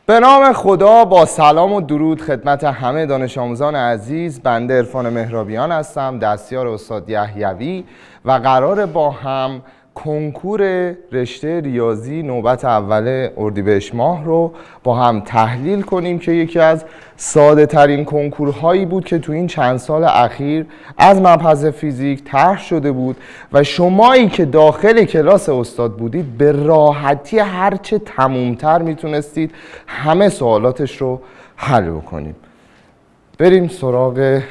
به نام خدا، با سلام و درود خدمت همه دانش آموزان عزیز. بنده عرفان مهرابیان هستم، دستیار استاد یحیوی و قراره با هم کنکور رشته ریاضی نوبت اول اردیبهشت ماه رو با هم تحلیل کنیم که یکی از ساده ترین کنکورهایی بود که تو این چند سال اخیر از مبحث فیزیک طرح شده بود و شمایی که داخل کلاس استاد بودید به راحتی هرچه تمومتر میتونستید همه سوالاتش رو حل کنیم. بریم سراغ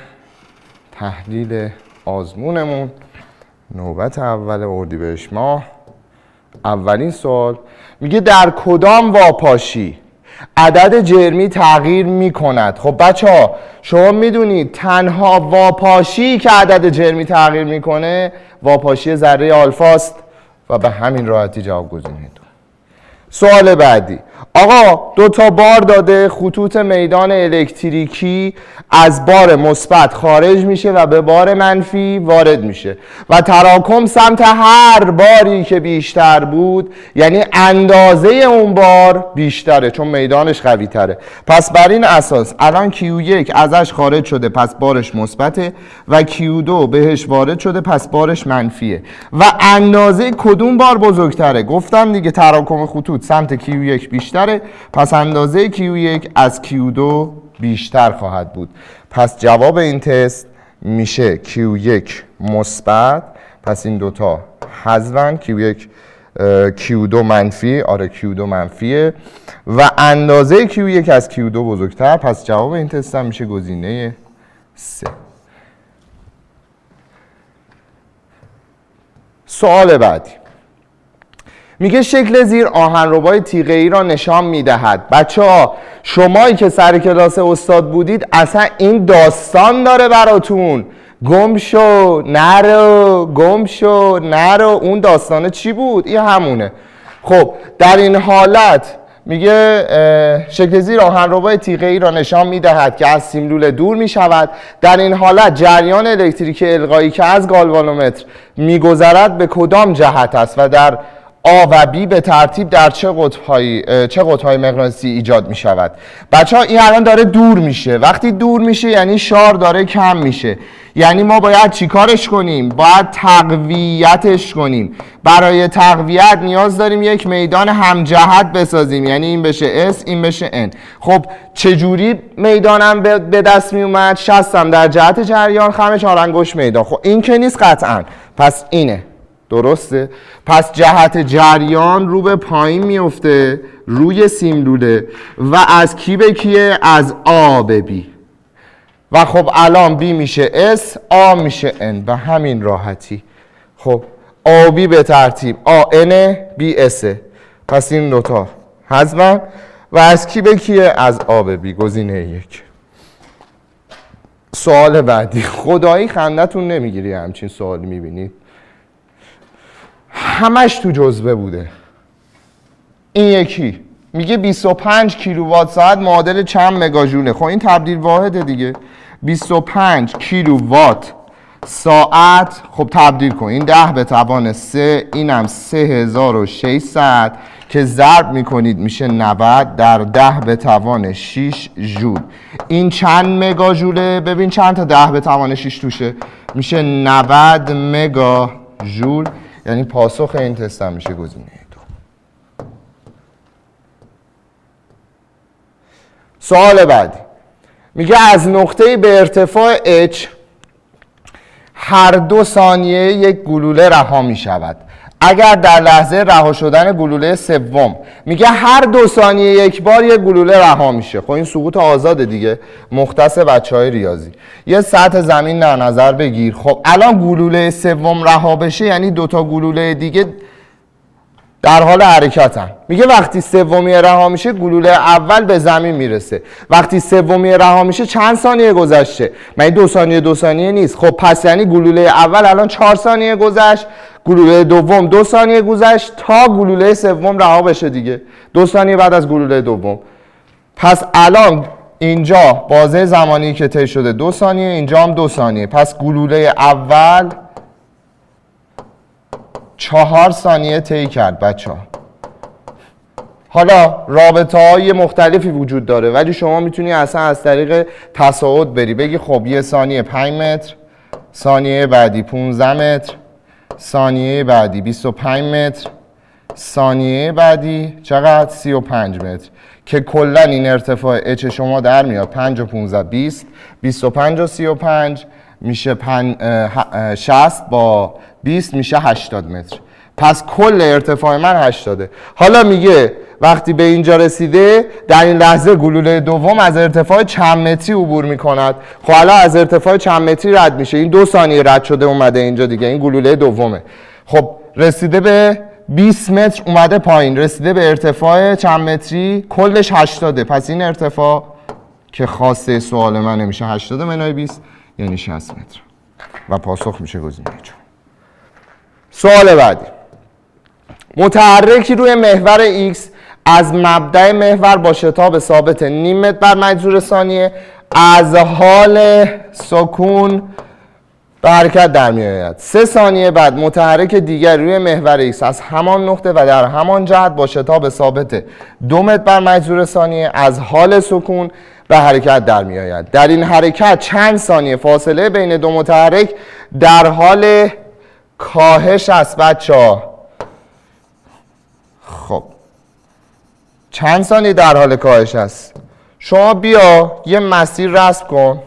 تحلیل آزمونمون. نوبت اول اردیبهشت ماه. اولین سوال میگه در کدام واپاشی عدد جرمی تغییر میکند؟ خب بچه ها شما میدونید تنها واپاشی که عدد جرمی تغییر میکنه واپاشی ذره آلفاست و به همین راحتی جواب گزینید. سوال بعدی، آقا دو تا بار داده، خطوط میدان الکتریکی از بار مثبت خارج میشه و به بار منفی وارد میشه و تراکم سمت هر باری که بیشتر بود یعنی اندازه اون بار بیشتره چون میدانش قوی تره. پس بر این اساس الان Q1 ازش خارج شده پس بارش مثبته و Q2 بهش وارد شده پس بارش منفیه و اندازه کدوم بار بزرگتره؟ گفتم دیگه تراکم خطوط سمت Q1 بیشتره پس اندازه Q1 از Q2 بیشتر خواهد بود. پس جواب این تست میشه Q1 مثبت، پس این دوتا حذفن، Q2 منفی، آره Q2 منفیه و اندازه Q1 از Q2 بزرگتر، پس جواب این تست هم میشه گزینه 3. سوال بعدی میگه شکل زیر آهنربای تیغه‌ای را نشان میدهد. بچه ها شمایی که سر کلاس استاد بودید اصلا این داستان داره براتون، گم شو نرو گم شو نرو، اون داستانه چی بود؟ این همونه. خب در این حالت میگه شکل زیر آهنربای تیغه‌ای را نشان میدهد که از سیملوله دور میشود. در این حالت جریان الکتریکی القایی که از گالوانومتر میگذرد به کدام جهت است و در A و B به ترتیب در چه قطب‌های مغناطیسی ایجاد می شود؟ بچه ها این الان داره دور میشه. وقتی دور میشه یعنی شار داره کم میشه، یعنی ما باید چی کارش کنیم؟ باید تقویتش کنیم. برای تقویت نیاز داریم یک میدان همجهت بسازیم، یعنی این بشه S این بشه N. خب چجوری میدانم به دست می اومد؟ شستم در جهت جریان، خم 4 انگشت میدان. خب این که نیست قطعا، پس اینه. درسته؟ پس جهت جریان رو به پایین میفته روی سیملوله و از کی به کیه؟ از A به B. و خب الان B میشه S، A میشه N به همین راحتی. خب A و B به ترتیب A N B S. پس این دوتا حذفن و از کی به کیه؟ از A به B. گزینه 1. سوال بعدی، خدایی خندتون نمیگیری همچین سوالی میبینید؟ همش تو جزوه بوده. این یکی میگه 25 کیلووات ساعت معادل چند مگاژوله؟ خب این تبدیل واحده دیگه. 25 کیلووات ساعت، خب تبدیل کن، این 10 به توان 3، اینم 3600 که ضرب میکنید میشه 90 در 10 به توان 6 ژول. این چند مگاژوله؟ ببین چند تا 10 به توان 6 توشه، میشه 90 مگا ژول. یعنی پاسخ این تست هم میشه گزینه 2. سوال بعدی میگه از نقطه به ارتفاع H هر 2 ثانیه یک گلوله رها میشود. اگر در لحظه رها شدن گلوله سوم، میگه هر 2 ثانیه یک بار یک گلوله رها میشه. خب این سقوط آزاده دیگه، مختص بچهای ریاضی. یه سطح زمین در نظر بگیر. خب الان گلوله سوم رها بشه یعنی 2 تا گلوله دیگه در حال حرکتن. میگه وقتی سومی رها میشه گلوله اول به زمین میرسه. وقتی سومی رها میشه چند ثانیه گذشته؟ مگه 2 ثانیه نیست؟ خب پس یعنی گلوله اول الان 4 ثانیه گذشت، گلوله دوم 2 ثانیه گذشت تا گلوله سوم رها بشه دیگه. 2 ثانیه بعد از گلوله دوم. پس الان اینجا بازه زمانی که طی شده 2 ثانیه، اینجا هم 2 ثانیه. پس گلوله اول 4 ثانیه طی کرد بچه ها. حالا رابطه های مختلفی وجود داره ولی شما میتونی اصلا از طریق تصاعد بری بگی خب یه ثانیه 5 متر، ثانیه بعدی 15 متر، ثانیه بعدی 25 متر، ثانیه بعدی چقدر؟ 35 متر که کلا این ارتفاع اچ شما در میاد 5 و 15 20، 25 و 35 میشه 60 با 20 میشه 80 متر. پس کل ارتفاع من 80. حالا میگه وقتی به اینجا رسیده در این لحظه گلوله دوم از ارتفاع چند متری عبور میکند. خب حالا از ارتفاع چند متری رد میشه؟ این 2 ثانیه رد شده اومده اینجا دیگه، این گلوله دومه. خب رسیده به 20 متر اومده پایین، رسیده به ارتفاع چند متری؟ کلش 80. پس این ارتفاع که خاصه سوال من میشه 80 منهای 20 یعنی 60 متر و پاسخ میشه گزینه چون. سوال بعدی، متحرکی روی محور X از مبدأ محور با شتاب ثابت نیم متر بر مجذور ثانیه از حال سکون به حرکت در می آید. 3 ثانیه بعد متحرک دیگر روی محور X از همان نقطه و در همان جهت با شتاب ثابت 2 متر بر مجذور ثانیه از حال سکون به حرکت در می آید. در این حرکت چند ثانیه فاصله بین دو متحرک در حال کاهش است بچه‌ها؟ خب چند ثانیه در حال کاهش است؟ شما بیا یه مسیر رسم کن.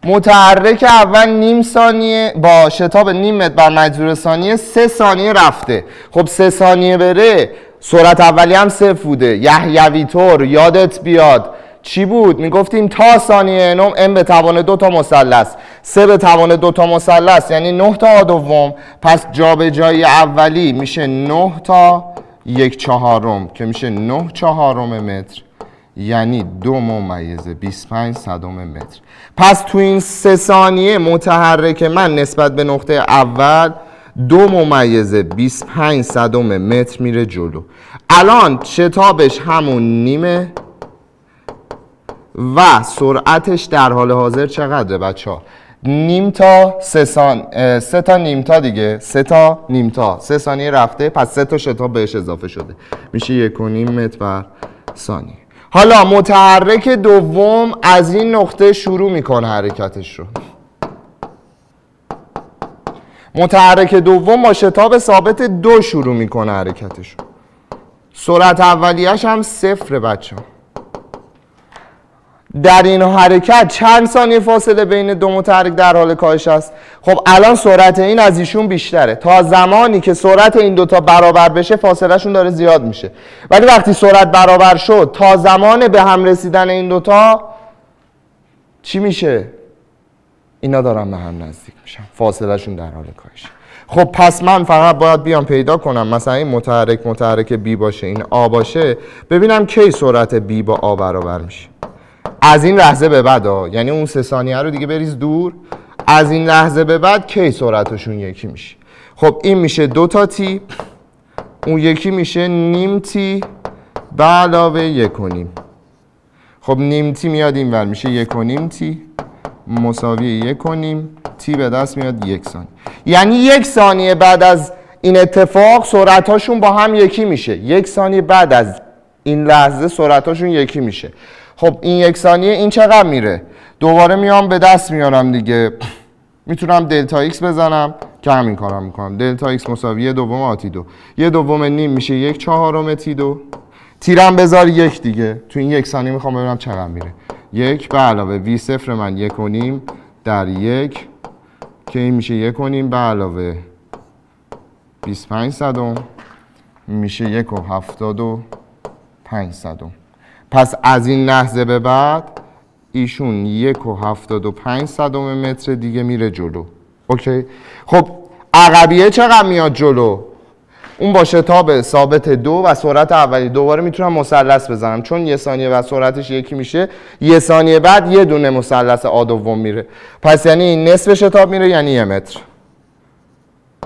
متحرک اول نیم ثانیه با شتاب نیم متر بر مجذور ثانیه 3 ثانیه رفته. خب 3 ثانیه بره سرعت اولی هم 0 بوده. یحیوی طور یادت بیاد چی بود؟ میگفتیم تا ثانیه نم m به توان 2 تا مثلث، 3 به توان 2 تا مثلث یعنی 9 تا آ دوم. پس جابجایی اولی میشه 9 تا 1/4 که میشه 9/4 متر یعنی 2/25 متر. پس تو این 3 ثانیه متحرک من نسبت به نقطه اول 2/25 متر میره جلو. الان شتابش همون نیمه و سرعتش در حال حاضر چقدره بچه ها؟ نیم تا 3 تا نیم تا دیگه، 3 تا نیم تا، 3 ثانیه رفته پس 3 تا شتاب بهش اضافه شده میشه 1.5 متر بر ثانیه. حالا متحرک دوم از این نقطه شروع میکنه حرکتش رو. متحرک دوم با شتاب ثابت 2 شروع میکنه حرکتش رو. سرعت اولیه‌اش هم 0 بچه ها. در این حرکت چند ثانیه فاصله بین دو متحرک در حال کاهش است؟ خب الان سرعت این از ایشون بیشتره. تا زمانی که سرعت این دوتا برابر بشه فاصله شون داره زیاد میشه. ولی وقتی سرعت برابر شد تا زمان به هم رسیدن این دوتا چی میشه؟ اینا دارن به هم نزدیک میشن، فاصله شون در حال کاهش. خب پس من فقط باید بیام پیدا کنم مثلا این متحرک بی باشه، این آ باشه، ببینم کی سرعت بی با آ برابر میشه. از این لحظه به بعد یعنی اون 3 ثانیه رو دیگه بریز دور. از این لحظه به بعد کی سرعتشون یکی میشه؟ خب این میشه 2 تا تی، اون یکی میشه نیم تی به علاوه 1.5. خب نیم تی میاد این ور میشه 1.5 تی مساوی 1.5 تی به دست میاد 1 ثانیه. یعنی 1 ثانیه بعد از این اتفاق سرعتاشون با هم یکی میشه. 1 ثانیه بعد از این لحظه سرعتاشون یکی میشه. خب این 1 ثانیه این چقدر میره؟ دوباره میام به دست میارم دیگه، میتونم دلتا ایکس بزنم که همین کارم میکنم. دلتا ایکس مساوی 1 دوم آتی 2، 1 دوم نیم میشه 1/4 تی 2. تیرم بذار 1 دیگه، تو این 1 ثانیه میخوام ببینم چقدر میره. 1 به علاوه وی صفر من 1.5 در 1 که این میشه 1.5 به علاوه 25 صدم میشه 1.75. پس از این لحظه به بعد ایشون 1.75 متر دیگه میره جلو. اوکی؟ خب عقبیه چقدر میاد جلو؟ اون با شتاب ثابت 2 و سرعت اولی. دوباره میتونم مثلث بزنم چون 1 ثانیه بعد سرعتش یکی میشه، 1 ثانیه بعد یه دونه مثلث آ دوم میره. پس یعنی نصف شتاب میره یعنی 1 متر.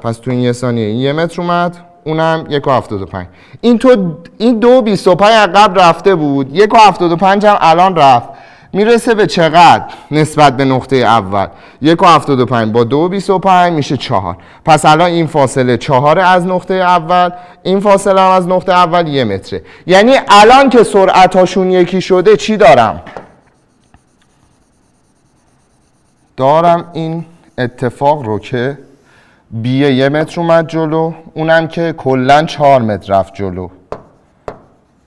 پس تو این 1 ثانیه این 1 متر اومد، اونم 1.75. این 2.25 عقب رفته بود، 1.75 هم الان رفت. میرسه به چقدر نسبت به نقطه اول؟ 1.75 با 2.25 میشه 4. پس الان این فاصله 4 از نقطه اول، این فاصله هم از نقطه اول 1 متره. یعنی الان که سرعتاشون یکی شده چی دارم؟ دارم این اتفاق رو که بی 1 متر اومد جلو، اونم که کلن 4 متر رفت جلو.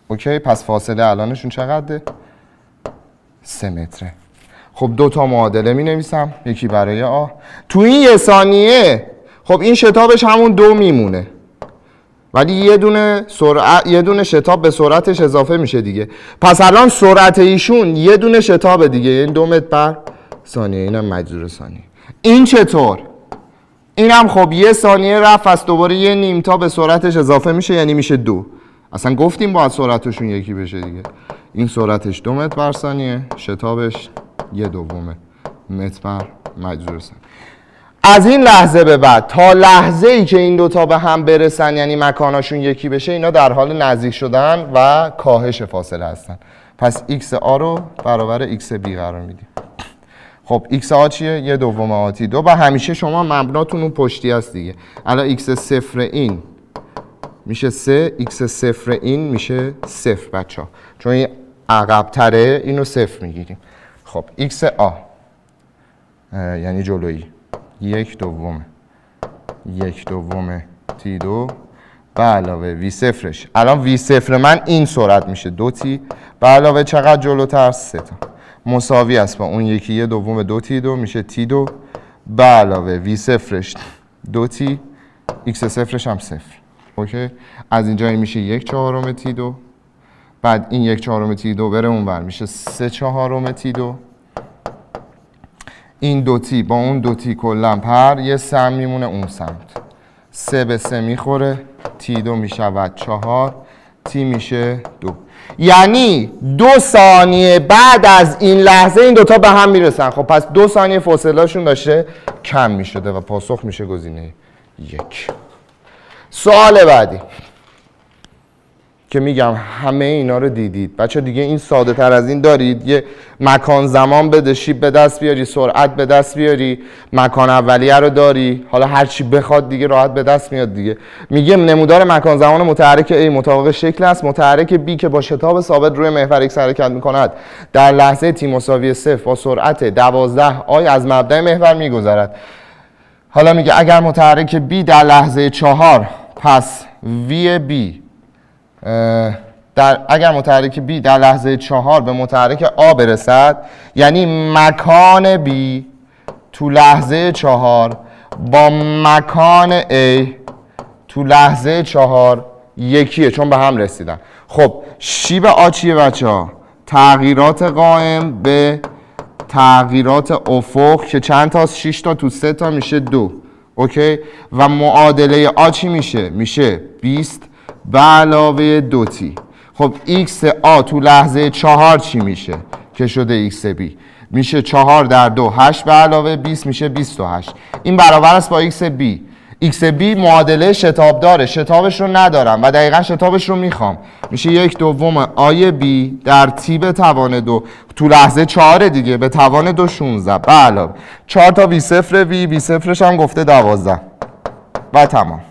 اوکی، پس فاصله الانشون چقدره؟ 3 متره. خب 2 تا معادله می نویسم، یکی برای آ. تو این 1 ثانیه خب این شتابش همون 2 میمونه، ولی یه دونه شتاب به سرعتش اضافه میشه دیگه. پس الان سرعت ایشون یه دونه شتاب دیگه، یعنی 2 متر بر ثانیه. اینم مجذور ثانیه. این چطور؟ اینم خب 1 ثانیه رفت، پس دوباره یه نیم تا به سرعتش اضافه میشه، یعنی میشه 2. اصلا گفتیم باید سرعتشون یکی بشه دیگه. این سرعتش 2 متر بر ثانیه، شتابش 1/2 متر بر مجذور ثانیه. از این لحظه به بعد تا لحظه ای که این دوتا به هم برسن، یعنی مکاناشون یکی بشه، اینا در حال نزدیک شدن و کاهش فاصله هستن. پس x a رو برابر x b قرار میدیم. خب x a چیه؟ 1/2 آتی 2. و همیشه شما مبناتون اون پشتی هست دیگه. الان x صفر این میشه 3، x صفر این میشه 0 بچه ها، چون این عقب تره اینو 0 میگیریم. خب x a یعنی جلویی 1/2 t2 به علاوه وی صفرش. الان وی صفر من این سرعت میشه 2t به علاوه چقدر جلوتر؟ 3 تا مساوی است با اون یکی 1/2 2t2 میشه t2 به علاوه وی صفرش 2t، x صفرش هم 0. اوکی، از اینجا این میشه 1/4 t2، بعد این 1/4 t2 بره اون ور میشه 3/4 t2. این 2t با اون 2t کلا پر یه سهم میمونه اون سمت، 3 به 3 میخوره، t2 میشود 4، t میشه 2. یعنی 2 ثانیه بعد از این لحظه این دوتا به هم میرسن. خب پس 2 ثانیه فاصله شون داشته کم میشده و پاسخ میشه گزینه 1. سوال بعدی که میگم همه اینا رو دیدید بچه دیگه، این ساده تر از این دارید؟ یه مکان زمان بده، شیب به دست بیاری، سرعت به دست بیاری، مکان اولیه رو داری، حالا هر چی بخواد دیگه راحت به دست میاد دیگه. میگه نمودار مکان زمان متحرک A مطابق شکل است، متحرک B که با شتاب ثابت روی محور X حرکت میکند در لحظه t مساوی 0 با سرعت 12 آی از مبدأ محور میگذرد. حالا میگه اگر متحرک B در لحظه 4 پس V B اگر متحرک B در لحظه 4 به متحرک A برسد، یعنی مکان B تو لحظه 4 با مکان A تو لحظه 4 یکیه، چون به هم رسیدن. خب شیب A چیه بچه ها؟ تغییرات قائم به تغییرات افق که چند تاست؟ 6 تا تو 3 تا میشه 2. اوکی، و معادله A چی میشه؟ میشه 20 به علاوه 2t. خب x a تو لحظه 4 چی میشه که شده x b؟ میشه 4 در 2 8 به علاوه 20 میشه 28. این برابر است با x b. x b معادله شتاب داره، شتابش رو ندارم و دقیقا شتابش رو میخوام. میشه 1/2 آی b در t به توان 2 تو لحظه 4 دیگه به توان 2 16 به علاوه 4 تا v صفر v صفرش هم گفته 12 و تمام.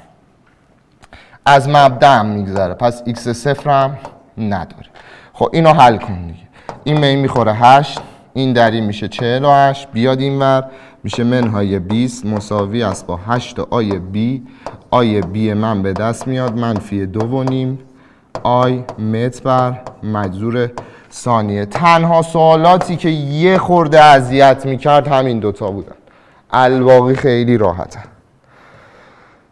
از مبدأ هم میگذره، پس x صفر هم نداره. خب اینو حل کن دیگه. این به این میخوره 8، این در این میشه 48، بیاد این ور میشه منهای 20 مساوی است با 8 آی بی. آی بی من به دست میاد منفی 2.5 آی متر بر مجذور ثانیه. تنها سوالاتی که یه خورده اذیت میکرد همین دوتا بودن، الباقی خیلی راحته.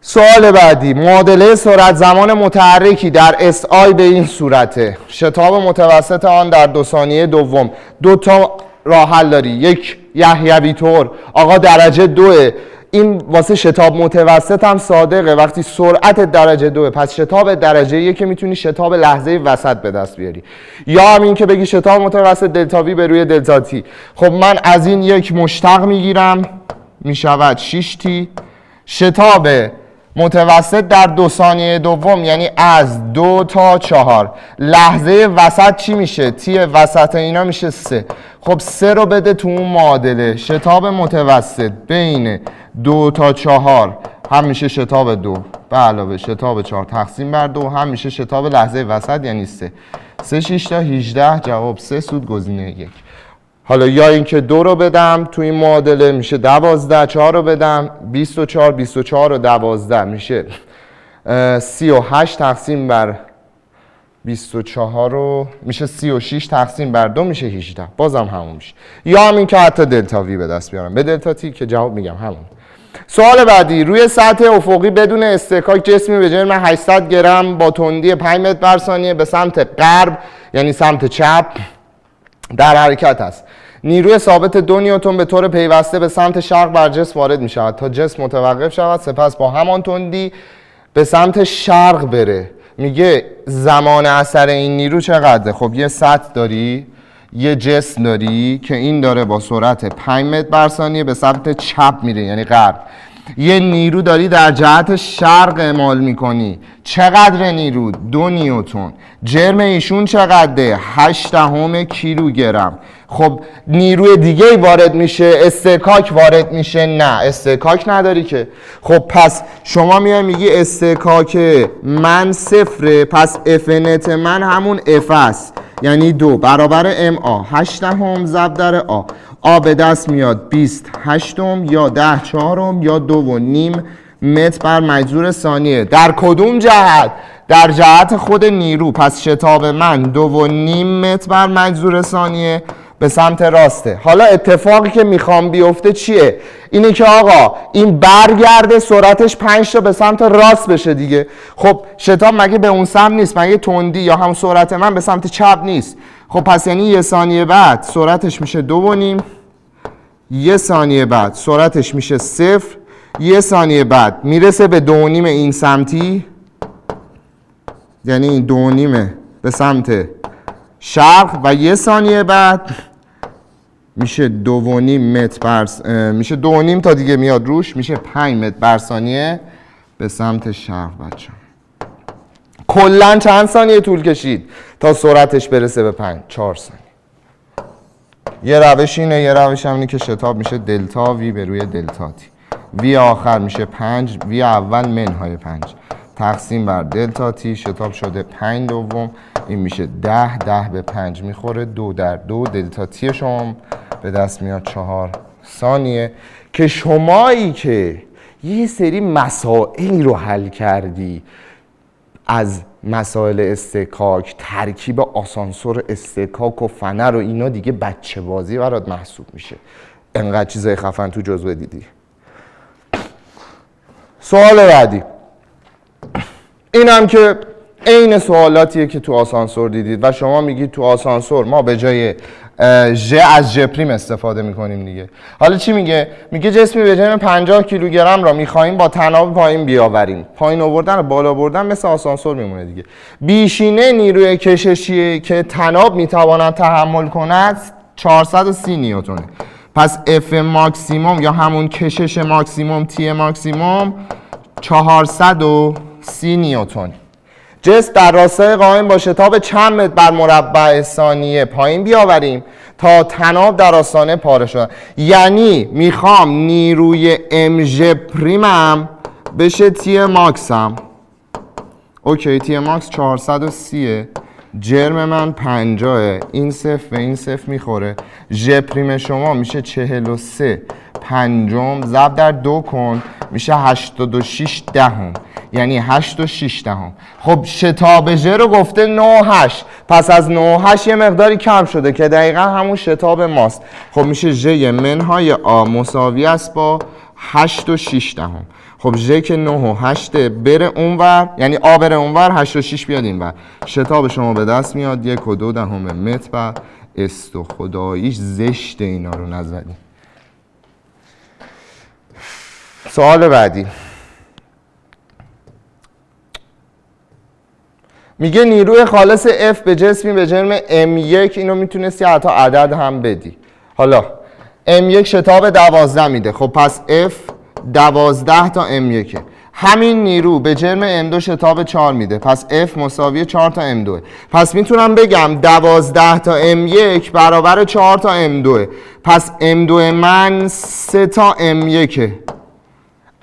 سوال بعدی، معادله سرعت زمان متحرکی در اس آی به این صورته. شتاب متوسط آن در 2 ثانیه دوم. 2 تا راه حل داری. یک یحیوی طور، آقا درجه 2، این واسه شتاب متوسط هم صادقه. وقتی سرعت درجه 2 پس شتاب درجه 1 میتونی شتاب لحظه وسط به دست بیاری، یا همین که بگی شتاب متوسط دلتا وی به روی دلتا تی. خب من از این یک مشتق میگیرم میشود 6 تی. شتاب متوسط در 2 ثانیه دوم یعنی از 2 تا 4. لحظه وسط چی میشه؟ تی وسط اینا میشه 3. خب 3 رو بده تو اون معادله. شتاب متوسط بین 2 تا 4 هم میشه شتاب 2 به علاوه شتاب 4 تقسیم بر 2 هم میشه شتاب لحظه وسط یعنی 3. 3 6 تا 18 جواب 3 سود گزینه 1. حالا یا اینکه 2 رو بدم تو این معادله میشه 12. 4 رو بدم 24. 24 و 12 میشه 38 تقسیم بر 24 رو میشه 36 تقسیم بر 2 میشه 18. بازم همون میشه. یا همین که حتی دلتا وی به دست بیارم به دلتا تی که جواب میگم همون. سوال بعدی. روی سطح افقی بدون اصطکاک جسمی به جرم 800 گرم با تندی 5 متر بر ثانیه به سمت غرب یعنی سمت چپ در حرکت است. نیروی ثابت 2 نیوتن به طور پیوسته به سمت شرق بر جسم وارد می شود تا جسم متوقف شود، سپس با همان تندی به سمت شرق بره. میگه زمان اثر این نیرو چقدره؟ خب یه سطح داری، یه جسم داری که این داره با سرعت 5 متر بر ثانیه به سمت چپ میره یعنی غرب. یه نیرو داری در جهت شرق اعمال میکنی. چقدر نیرو؟ 2 نیوتن. جرم ایشون چقدره؟ 8 کیلوگرم. خب نیروی دیگه ای وارد میشه، اصطکاک وارد میشه؟ نه، اصطکاک نداری که. خب پس شما میای میگی اصطکاک من 0، پس اف نت من همون اف است یعنی 2 برابر ام آ 8 ضرب در آ. آ به دست میاد 28 یا 10/4 یا 2.5 متر بر مجذور ثانیه. در کدوم جهت؟ در جهت خود نیرو. پس شتاب من 2.5 متر بر مجذور ثانیه به سمت راسته. حالا اتفاقی که میخوام بیفته چیه؟ اینه که آقا این برگرده سرعتش 5 تا به سمت راست بشه دیگه. خب شتاب مگه به اون سمت نیست؟ مگه تندی یا هم سرعت من به سمت چپ نیست؟ خب پس یعنی 1 ثانیه بعد سرعتش میشه 2.5، 1 ثانیه بعد سرعتش میشه 0، 1 ثانیه بعد میرسه به 2.5 این سمتی یعنی این 2.5 به سمت شرق و 1 ثانیه بعد میشه 2.5 متر بر میشه 2.5 تا دیگه میاد روش میشه 5 متر بر ثانیه به سمت شرق. بچه کلا چند ثانیه طول کشید تا سرعتش برسه به 5؟ 4 ثانیه. یه روش اینه، یه روش هم اینه که شتاب میشه دلتا وی به روی دلتا تی. وی آخر میشه 5، وی اول منهای 5 تقسیم بر دلتا تی. شتاب شده 5 دوم، این میشه 10 به 5 میخوره 2 در 2 دلتا تی شما به دست میاد 4 ثانیه. که شمایی که یه سری مسائلی رو حل کردی از مسائل اصطکاک، ترکیب آسانسور اصطکاک و فنر و اینا، دیگه بچه بازی برات محسوب میشه. انقدر چیزای خفن تو جزوه دیدی. سوال بعدی اینم که عین سوالاتیه که تو آسانسور دیدید و شما میگید تو آسانسور ما به جای ژ از ژ پریم استفاده میکنیم دیگه. حالا چی میگه؟ میگه جسمی به جرم 50 کیلوگرم را میخواهیم با تناب پایین بیاوریم. پایین آوردن و بالا بردن مثل آسانسور میمونه دیگه. بیشینه نیروی کششی که تناب میتواند تحمل کند 430 نیوتنه. پس اف ماکسیموم یا همون کشش ماکسیموم تی ماکسیموم 430 نیوتن. جسم در راستای قائم با شتاب چند متر بر مربع ثانیه پایین بیاوریم تا تناب در آستانه پاره شدن. یعنی میخوام نیروی ام ژ پریمم بشه تی ماکسم. اوکی، تی ماکس 430، جرم من 50، این صفر به این صفر میخوره. ژ پریم شما میشه 43 پنجم ضرب در 2 کن میشه 86 دهم، یعنی 8 و 6 دهم. خب شتاب ژ رو گفته 9 8، پس از 9 8 یه مقداری کم شده که دقیقا همون شتاب ماست. خب میشه ژ منهای آ مساوی است با 8 و 6 دهم. خب ژ که 9 و 8 بره اونور، یعنی آ بره اونور، 8 و 6 بیاد اینور. شتاب شما به دست میاد 1 و 2 دهم متر بر استو. خداییش زشت اینا رو نزدیم. سوال بعدی میگه نیروی خالص F به جسمی به جرم M1، اینو میتونستی حتی عدد هم بدی. حالا M1 شتاب 12 میده. خب پس F 12 تا M1. همین نیرو به جرم M2 شتاب 4 میده. پس F مساوی 4 تا M2. پس میتونم بگم 12 تا M1 برابر 4 تا M2. پس M2 من 3 تا M1.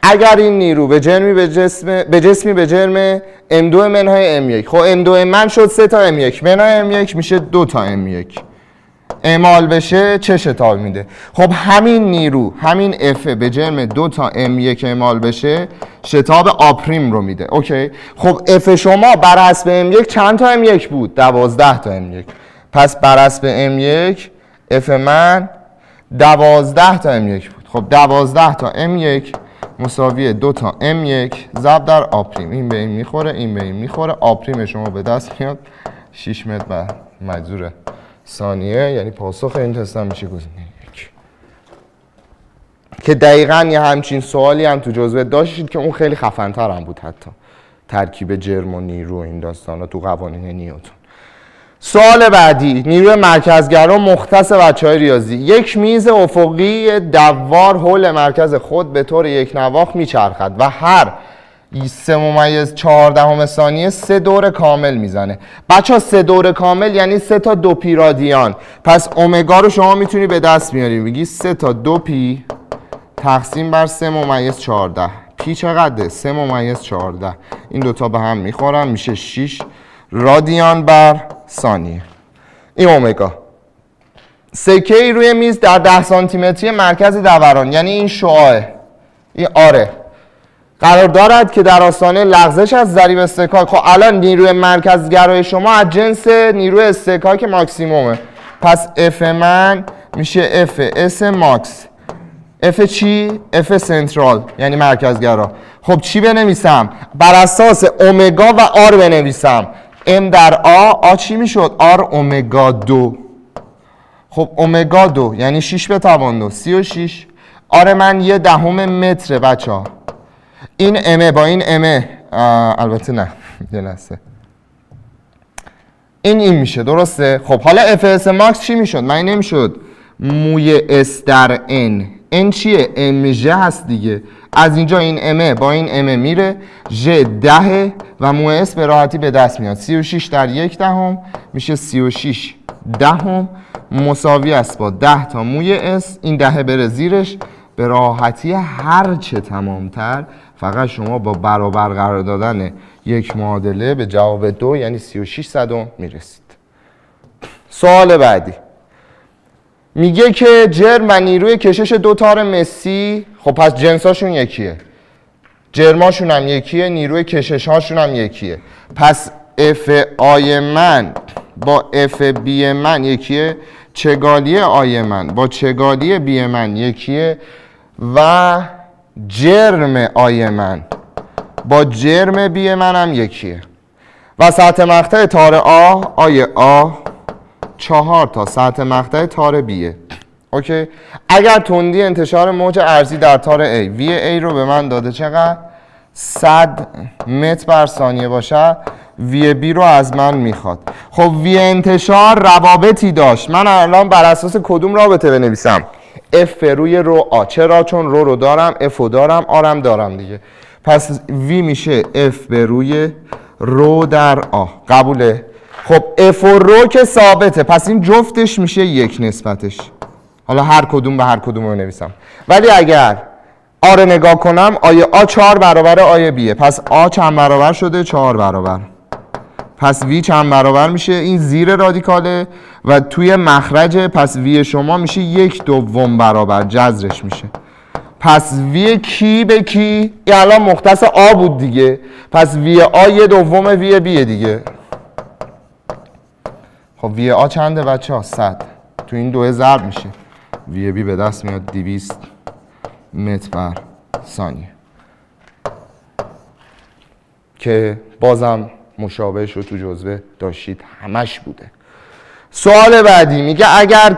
اگر این نیرو به جسمی به جرم M2 منهای M1. خب M2 من شد 3 تا M1 منهای M1 میشه 2 تا M1. اعمال بشه چه شتاب میده؟ خب همین نیرو، همین F به جرم 2 تا M1 اعمال بشه شتاب آپریم رو میده. اوکی؟ خب F شما بر حسب M1 چند تا M1 بود؟ 12 تا M1. پس بر حسب M1 F من 12 تا M1 بود. خب 12 تا M1 مساوی 2 تا M1 ضرب در آپریم. این به این میخوره، این به این میخوره. آپریم شما به دست میاد 6 متر بر مجذور ثانیه. یعنی پاسخ این تست هم میشه گزینه 1. که دقیقاً یه همچین سوالی هم تو جزوه داشتید که اون خیلی خفن‌تر هم بود، حتی ترکیب جرم و نیرو این داستانا تو قوانین نیوتن. سوال بعدی، نیروی مرکزگرا مختص بچه‌های ریاضی. یک میز افقی دوار حول مرکز خود به طور یک نواخت میچرخد و هر 3.14 ثانیه 3 دور کامل میزنه. بچه 3 دور کامل یعنی 3 تا 2 پی رادیان. پس اومگا رو شما میتونی به دست بیاری، میگی 3 تا 2 پی تقسیم بر 3.14. پی چقدره؟ 3.14. این دوتا به هم میخورن میشه 6 رادیان بر ثانیه. این اومگا. سکه ای روی میز در 10 سانتی متری مرکز دوران، یعنی این شعاع، این آره، قرار دارد که در آستانه لغزش از ضریب استکاک. خب الان نیروی مرکزگرای شما از جنس نیروی استکاک ماکسیمومه. پس F من میشه F S ماکس. F چی؟ F سنترال یعنی مرکزگرا. خب چی بنویسم؟ بر اساس اومگا و آر بنویسم. M در آ چی میشد؟ R اومگا 2. خب اومگا 2 یعنی 6 به توان 2 36. آر من 1/10 متره بچه ها. این امه با این امه البته نه یه لحظه این میشه درسته. خب حالا FS ماکس چی میشد؟ من نمیشد موی S در N چیه؟ MJ هست دیگه. از اینجا این امه با این امه میره J 10 و موی S به راحتی به دست میاد. 36 در 1/10 میشه 36 دهم مساوی است با 10 تا موی S. این 10 بره زیرش به راحتی هر چه تمامتر. فقط شما با برابر قرار دادن یک معادله به جواب 2 یعنی 36 صدم میرسید. سوال بعدی میگه که جرم و نیروی کشش دو تار مسی، خب پس جنساشون یکیه، جرماشون هم یکیه، نیروی کشش هاشون هم یکیه. پس F آی من با F بی من یکیه، چگالی آی من با چگالی بی من یکیه و جرم آی من با جرم بی من هم یکیه. و سطح مقطع تار آی 4 تا سطح مقطع تار بیه. اوکی؟ اگر تندی انتشار موج ارضی در تار A وی A رو به من داده چقدر؟ 100 متر بر ثانیه باشه، وی بی رو از من میخواد. خب وی انتشار روابطی داشت. من الان بر اساس کدوم رابطه بنویسم؟ F روی رو آ. چرا؟ چون رو دارم، F رو دارم، آرم دارم دیگه. پس وی میشه F به روی رو در آ. قبوله؟ خب F و رو که ثابته، پس این جفتش میشه یک نسبتش. حالا هر کدوم به هر کدوم رو نویسم. ولی اگر آ رو نگاه کنم، آی آ 4 برابر آی بیه. پس آ چند برابر شده؟ 4 برابر. پس وی چند برابر میشه؟ این زیر رادیکاله و توی مخرج، پس وی شما میشه 1/2 برابر، جذرش میشه. پس وی کی به کی؟ این الان مختص آ بود دیگه. پس وی آ 1/2 وی بیه دیگه. خب وی آ چنده بچه ها؟ 100. تو این دوه ضرب میشه، وی بی به دست میاد 200 متر بر ثانیه که بازم مشابهش رو تو جزوه داشتید، همش بوده. سوال بعدی میگه اگر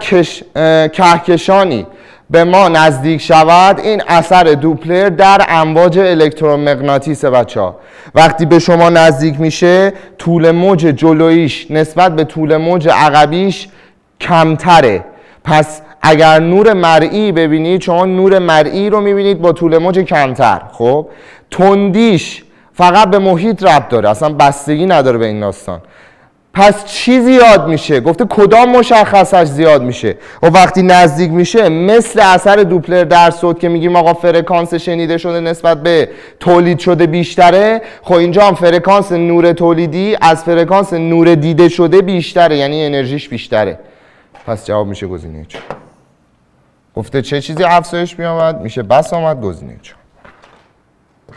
کهکشانی به ما نزدیک شود، این اثر دوپلر در امواج الکترومغناطیسه بچه ها. وقتی به شما نزدیک میشه، طول موج جلویش نسبت به طول موج عقبیش کمتره. پس اگر نور مرئی ببینید شما نور مرئی رو میبینید با طول موج کمتر. خب تندیش فقط به محیط ربط داره، اصلا بستگی نداره به این داستان. پس چی زیاد میشه؟ گفته کدام مشخصش زیاد میشه و وقتی نزدیک میشه مثل اثر دوپلر در صوت که میگیم آقا فرکانس شنیده شده نسبت به تولید شده بیشتره. خب اینجا هم فرکانس نور تولیدی از فرکانس نور دیده شده بیشتره، یعنی انرژیش بیشتره. پس جواب میشه گزینه چهار. گفته چه چیزی افزایش می‌یابد؟ میشه بس آمد گزینه چهار.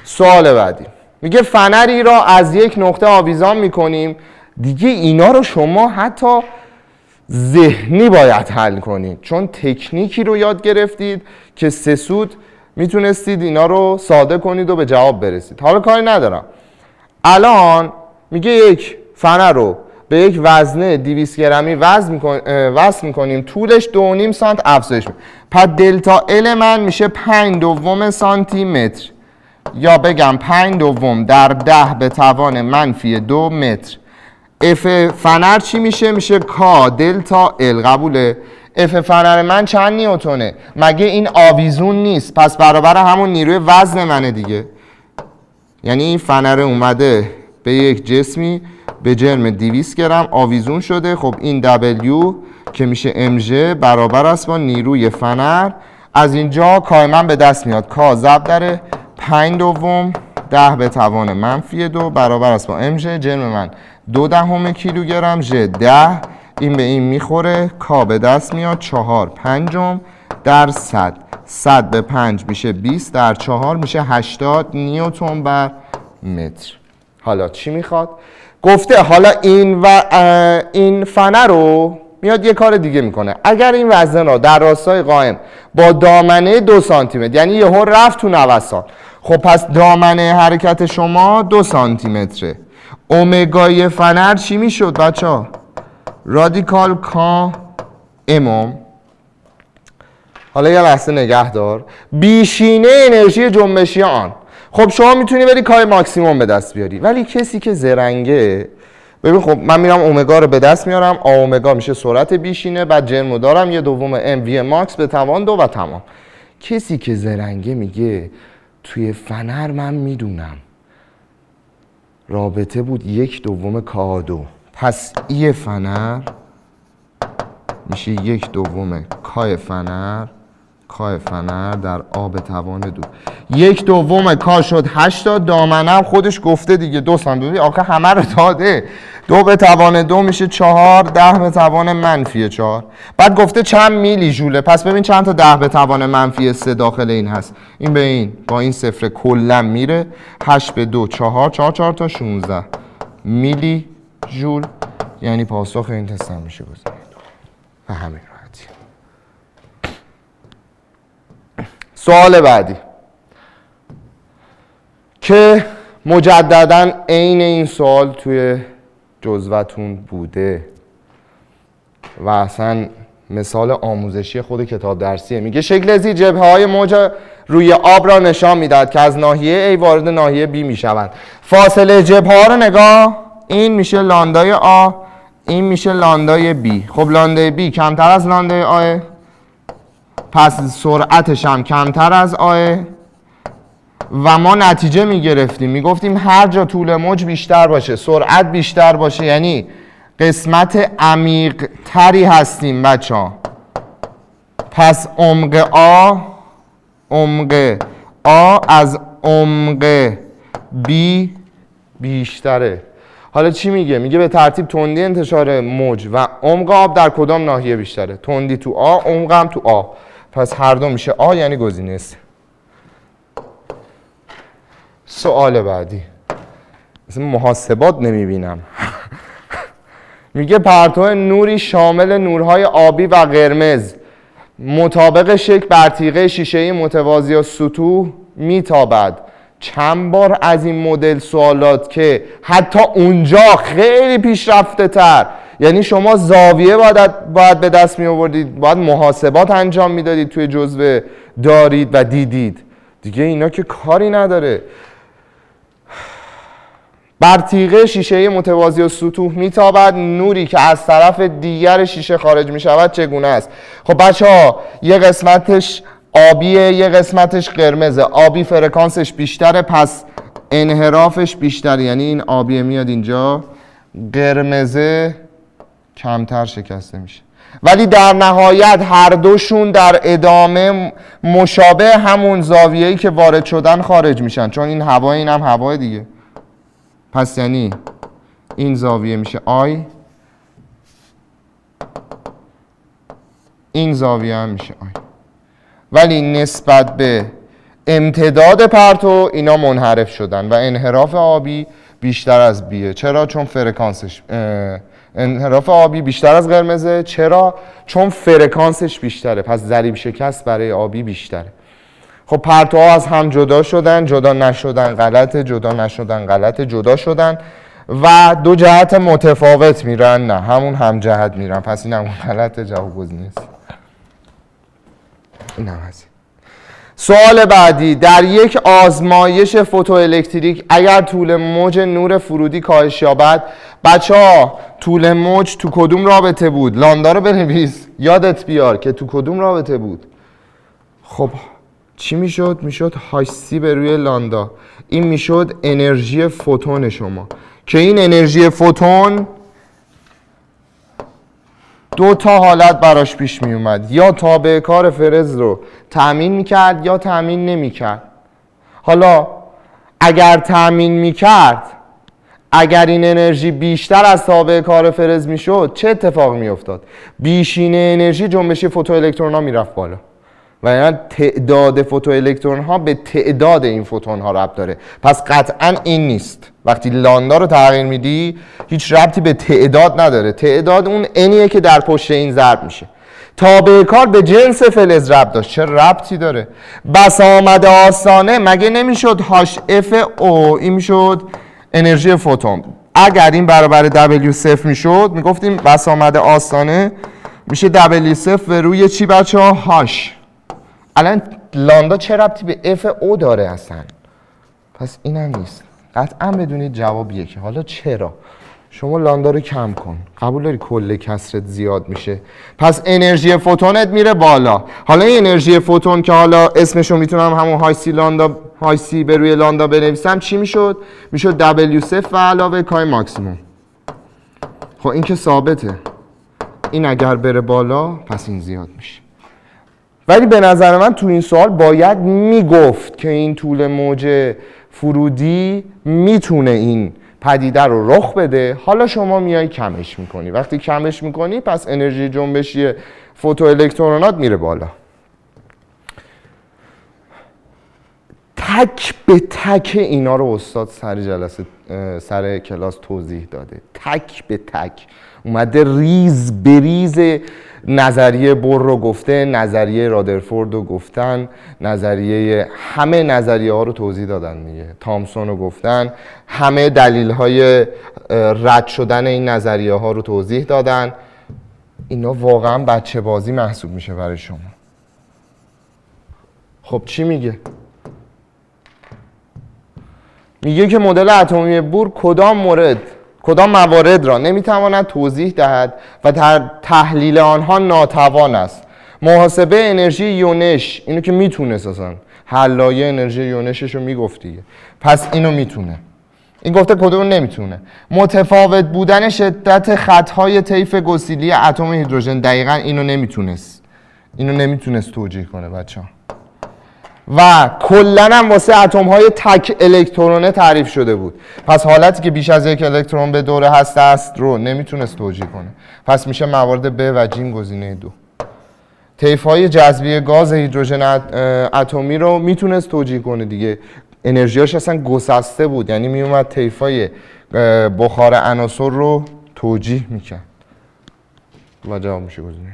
سوال بعدی میگه فنری را از یک نقطه آویزان میکنیم. دیگه اینا رو شما حتی ذهنی باید حل کنید، چون تکنیکی رو یاد گرفتید که سه سود میتونستید اینا رو ساده کنید و به جواب برسید. حالا کاری ندارم. الان میگه یک فنر رو به یک وزنه 200 گرمی وزن میکنیم، طولش 2.5 سانت افزایش میده. پس دلتا ال من میشه 5/2 سانتی متر، یا بگم 5/2 در 10 به توان منفی 2 متر. اف فنر چی میشه؟ میشه کا دلتا ال. قبوله؟ اف فنر من چند نیوتونه؟ مگه این آویزون نیست؟ پس برابر همون نیروی وزن منه دیگه. یعنی این فنر اومده به یک جسمی به جرم 200 گرم آویزون شده. خب این W که میشه mg برابر است با نیروی فنر. از اینجا کای من به دست میاد. کا ضرب در 5/2 10 به توان منفی 2 برابر است با mg. جرم من 0.2 کیلوگرم، ژ 10. این به این میخوره، کا به دست میاد 4/5 در 100. 100 به 5 میشه 20 در 4 میشه 80 نیوتن بر متر. حالا چی میخواد؟ گفته حالا این فنر رو میاد یه کار دیگه میکنه. اگر این وزن را در راستای قائم با دامنه 2 سانتی متر، یعنی یهو رفت تو نوسان، خب پس دامنه حرکت شما 2 سانتی متره. اومگای فنر چی میشد بچه ها؟ رادیکال کا امم. حالا یه لحظه نگه دار. بیشینه انرژی جنبشی آن. خب شما میتونی بری کای ماکسیموم به دست بیاری، ولی کسی که زرنگه ببین، خب من میرم اومگا رو به دست میارم. اومگا میشه سرعت بیشینه، بعد جرمو دارم 1/2 ام وی ماکس به توان 2 و تمام. کسی که زرنگه میگه توی فنر من میدونم رابطه بود 1/2 کا2. پس ای فنر میشه 1/2 کای فنر، کای فنر در آ به توان 2. 1/2 کا شد 80. دامنه خودش گفته دیگه 2 سانتی. ببین آخه همه رو داده. 2 به توان 2 میشه 4. 10 به توان منفی 4. بعد گفته چند میلی ژوله. پس ببین چند تا 10 به توان منفی 3 داخل این هست. این به این با این صفر کلا میره. 8 به 2 4 4 4 تا 16 میلی ژول. یعنی پاسخ این تست هم میشه گزینه 2 و همین راحتی. سوال بعدی که مجددا عین این سوال توی جزوتون بوده و اصلا مثال آموزشی خود کتاب درسیه. میگه شکل زی جبهه‌های موج روی آب را نشان میداد که از ناحیه A وارد ناحیه B میشوند. فاصله جبهه‌ها رو نگاه. این میشه لاندای A، این میشه لاندای B. خب لاندای B کمتر از لاندای A، پس سرعتش هم کمتر از آه. و ما نتیجه میگرفتیم، میگفتیم هر جا طول موج بیشتر باشه سرعت بیشتر باشه، یعنی قسمت عمیق تری هستیم بچه ها. پس عمق آ از عمق B بیشتره. حالا چی میگه؟ میگه به ترتیب تندی انتشار موج و عمق آب در کدام ناحیه بیشتره؟ تندی تو آ، عمق هم تو آ. پس هر دو میشه آ، یعنی گزینه است. سوال بعدی مثلا محاسبات نمیبینم. میگه پرتو نوری شامل نورهای آبی و قرمز مطابق شکل بر تیغه شیشه‌ای متوازی و سطوح میتابد. چند بار از این مدل سوالات که حتی اونجا خیلی پیشرفته تر، یعنی شما زاویه باید به دست می آوردید، باید محاسبات انجام میدادید توی جزوه دارید و دیدید دیگه. اینا که کاری نداره. بر تیغه شیشه متوازی و سطوح میتابد، نوری که از طرف دیگر شیشه خارج میشود چگونه است؟ خب بچه ها یه قسمتش آبیه یه قسمتش قرمزه. آبی فرکانسش بیشتره پس انحرافش بیشتره، یعنی این آبیه میاد اینجا، قرمزه کمتر شکسته میشه. ولی در نهایت هر دوشون در ادامه مشابه همون زاویه‌ای که وارد شدن خارج میشن، چون این هوا این هم هوا دیگه. پس یعنی این زاویه میشه آی، این زاویه هم میشه آی، ولی نسبت به امتداد پرتو اینا منحرف شدن و انحراف آبی بیشتر از بیه. چرا؟ چون فرکانسش انحراف آبی بیشتر از قرمزه. چرا؟ چون فرکانسش بیشتره، پس ضریب شکست برای آبی بیشتره. خب پرتوها از هم جدا شدن، جدا نشدن غلطه، جدا نشدن غلطه، جدا شدن و دو جهت متفاوت میرن، نه همون هم جهت میرن، پس این همون غلطه، جواب گزینه است. این هم هست. سوال بعدی، در یک آزمایش فوتوالکتریک اگر طول موج نور فرودی کاهش یابد، بچه ها طول موج تو کدوم رابطه بود؟ لاندا رو بنویس یادت بیار که تو کدوم رابطه بود. خب چی میشد؟ میشد هاش به روی لاندا. این میشد انرژی فوتون شما، که این انرژی فوتون دو تا حالت براش پیش می اومد، یا تابع کار فرز رو تأمین میکرد یا تأمین نمیکرد. حالا اگر تأمین میکرد، اگر این انرژی بیشتر از تابع کار فرز میشد، چه اتفاقی میافتاد؟ بیشینه انرژی جنبشی فوتوالکترون ها میرفت بالا و یعنی تعداد فوتوالکترون ها به تعداد این فوتون ها ربط داره. پس قطعا این نیست. وقتی لاندا رو تغییر میدی هیچ ربطی به تعداد نداره، تعداد اون انیه که در پشت این ضرب میشه. تابع کار به جنس فلز ربط داشت، چه ربطی داره؟ بسامد آستانه مگه نمیشد هاش اف او، این میشد انرژی فوتون. اگر این برابر دبلیو صفر میشد میگفتیم بسامد آستانه میشه دبلیو صفر روی چی بچه ها؟ هاش. الان لاندا چه ربطی به اف او داره اصلا؟ پس این هم نیست. قطعا بدونید جواب یکه. حالا چرا؟ شما لاندا رو کم کن، قبول داری کل کسرت زیاد میشه، پس انرژی فوتونت میره بالا. حالا این انرژی فوتون که حالا اسمشو میتونم همون های سی لاندا، های سی به روی لاندا بنویسم، چی میشد؟ میشد دبلیو صفر و علاوه کای ماکسیموم. خب این که ثابته، این اگر بره بالا پس این زیاد میشه. ولی به نظر من تو این سوال باید میگفت که این طول موج فرودی میتونه این پدیده رو رخ بده. حالا شما میای کمش میکنی، وقتی کمش میکنی پس انرژی جنبشی فوتوالکترونات میره بالا. تک به تک اینا رو استاد سر جلسه سر کلاس توضیح داده، تک به تک اومده ریز به ریز. نظریه بور رو گفته، نظریه رادرفورد رو گفتن، نظریه همه نظریه ها رو توضیح دادن دیگه، تامسون رو گفتن، همه دلیل های رد شدن این نظریه ها رو توضیح دادن. اینا واقعا بچه بازی محسوب میشه برای شما. خب چی میگه؟ میگه که مدل اتمی بور کدام موارد را نمیتواند توضیح دهد و در تحلیل آنها ناتوان است. محاسبه انرژی یونش، اینو که میتونه اساسا حلایه انرژی یونشش رو میگفت دیگه، پس اینو میتونه. این گفته کدوم نمیتونه. متفاوت بودن شدت خطهای طیف گسیلی اتم هیدروژن، دقیقاً اینو نمیتونست توجیه کنه بچه‌ها. و کلاً هم واسه اتم های تک الکترونه تعریف شده بود، پس حالتی که بیش از یک الکترون به دور هسته است رو نمیتونست توجیه کنه، پس میشه موارد ب و ج گزینه 2. طیف های جذبی گاز هیدروژن اتمی رو میتونست توجیه کنه دیگه، انرژیاش اصلا گسسته بود، یعنی میومد طیف های بخار عناصر رو توجیه میکرد و جواب میشه گزینه.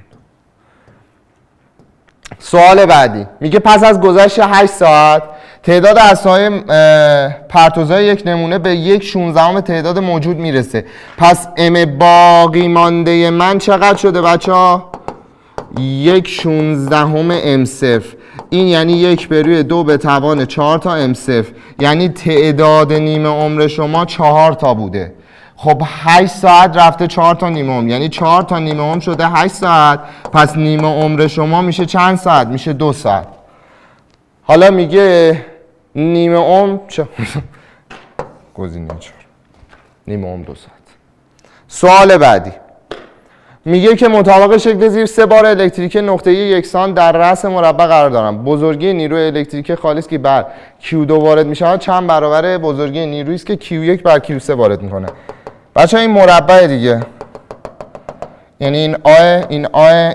سوال بعدی میگه پس از گذشت 8 ساعت تعداد اساهای پرتوزهای یک نمونه به 1/16 تعداد موجود میرسه. پس ام باقی مانده من چقدر شده بچه ها؟ 1/16 ام صفر. این یعنی 1 بر روی 2 به توان 4 تا M0، یعنی تعداد نیمه عمر شما 4 تا بوده. خب 8 ساعت رفته 4 تا نیمه عمر، یعنی 4 تا نیمه عمر شده 8 ساعت. پس نیمه عمر شما میشه چند ساعت؟ میشه 2 ساعت. حالا میگه نیمه عمر گزینه 4 نیمه عمر 2 ساعت. سوال بعدی میگه که مطابق شکل زیر 3 بار الکتریک نقطه‌ای یکسان در رأس مربع قرار دارن. بزرگی نیروی الکتریک خالص که بر Q2 وارد میشه چند برابر بزرگی نیرویی است که Q1 بر Q3 وارد میکنه. بچه‌ها این مربع دیگه، یعنی این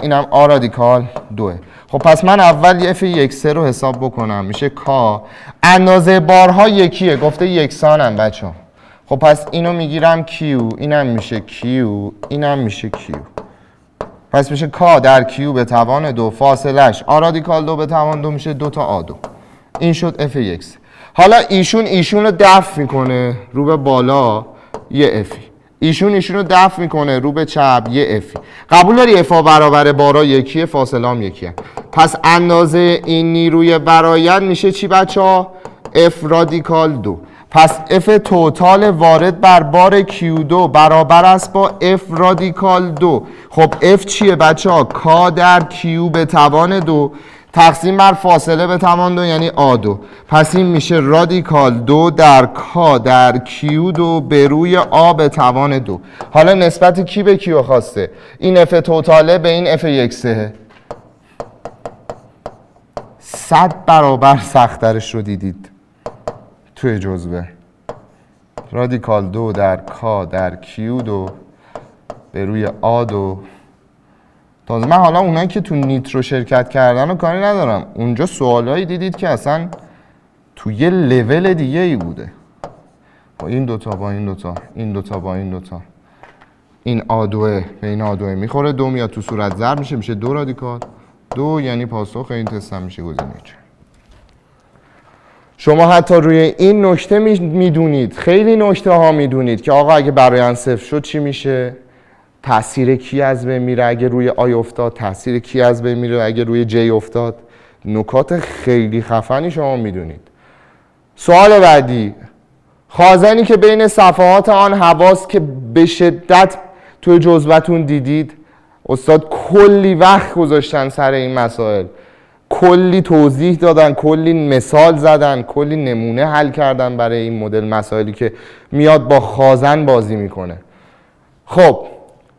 اینم آ رادیکال 2. خب پس من اول یه F1 رو حساب بکنم، میشه کا. اندازه بارها یکیه، گفته یکسانن بچه‌ها. خب پس اینو میگیرم Q، اینم میشه Q، اینم میشه Q. پس میشه کا در Q به توان 2 فاصلش آ رادیکال 2 به توان 2 میشه 2 تا A2. این شد F1. حالا ایشون رو دفع میکنه رو به بالا یه F، ایشون رو دفع میکنه رو به چپ یه F. قبول داری F برابر بارا یکیه، فاصله هم یکیه. پس اندازه این نیروی برآیند میشه چی بچه‌ها؟ F رادیکال 2. پس F توتال وارد بر بار Q2 برابر است با F رادیکال 2. خب F چیه بچه‌ها؟ کا در Q به توان 2 تقسیم بر فاصله به توان 2 یعنی A2. پس این میشه رادیکال 2 در کا در Q2 به روی A به توان 2. حالا نسبت کی به Q خواسته؟ این F توتاله به این F1 100 برابر سخت‌ترش رو دیدید توی جزوه. رادیکال 2 در کا در Q2 به روی A2. تازه من حالا اونایی که تو نیترو شرکت کردن رو کاری ندارم، اونجا سوالایی دیدید که اصلا تو یه لول دیگه ای بوده. با این دوتا با این دوتا، این دوتا با این دوتا، این A2 به این A2 میخوره، 2 میاد تو صورت ضرب میشه 2 رادیکال 2، یعنی پاسخ این تست هم میشه گزینه 4. شما حتی روی این نکته میدونید، خیلی نکته ها میدونید که آقا اگه برآیند صفر شد چی میشه؟ تاثیر کی از بین میره اگه روی آی افتاد؟ تاثیر کی از بین میره اگه روی جی افتاد؟ نکات خیلی خفنی شما میدونید. سوال بعدی، خازنی که بین صفحات آن حواس که به شدت توی جزوتون دیدید، استاد کلی وقت گذاشتن سر این مسائل، کلی توضیح دادن، کلی مثال زدن، کلی نمونه حل کردن برای این مدل مسائلی که میاد با خازن بازی میکنه. خب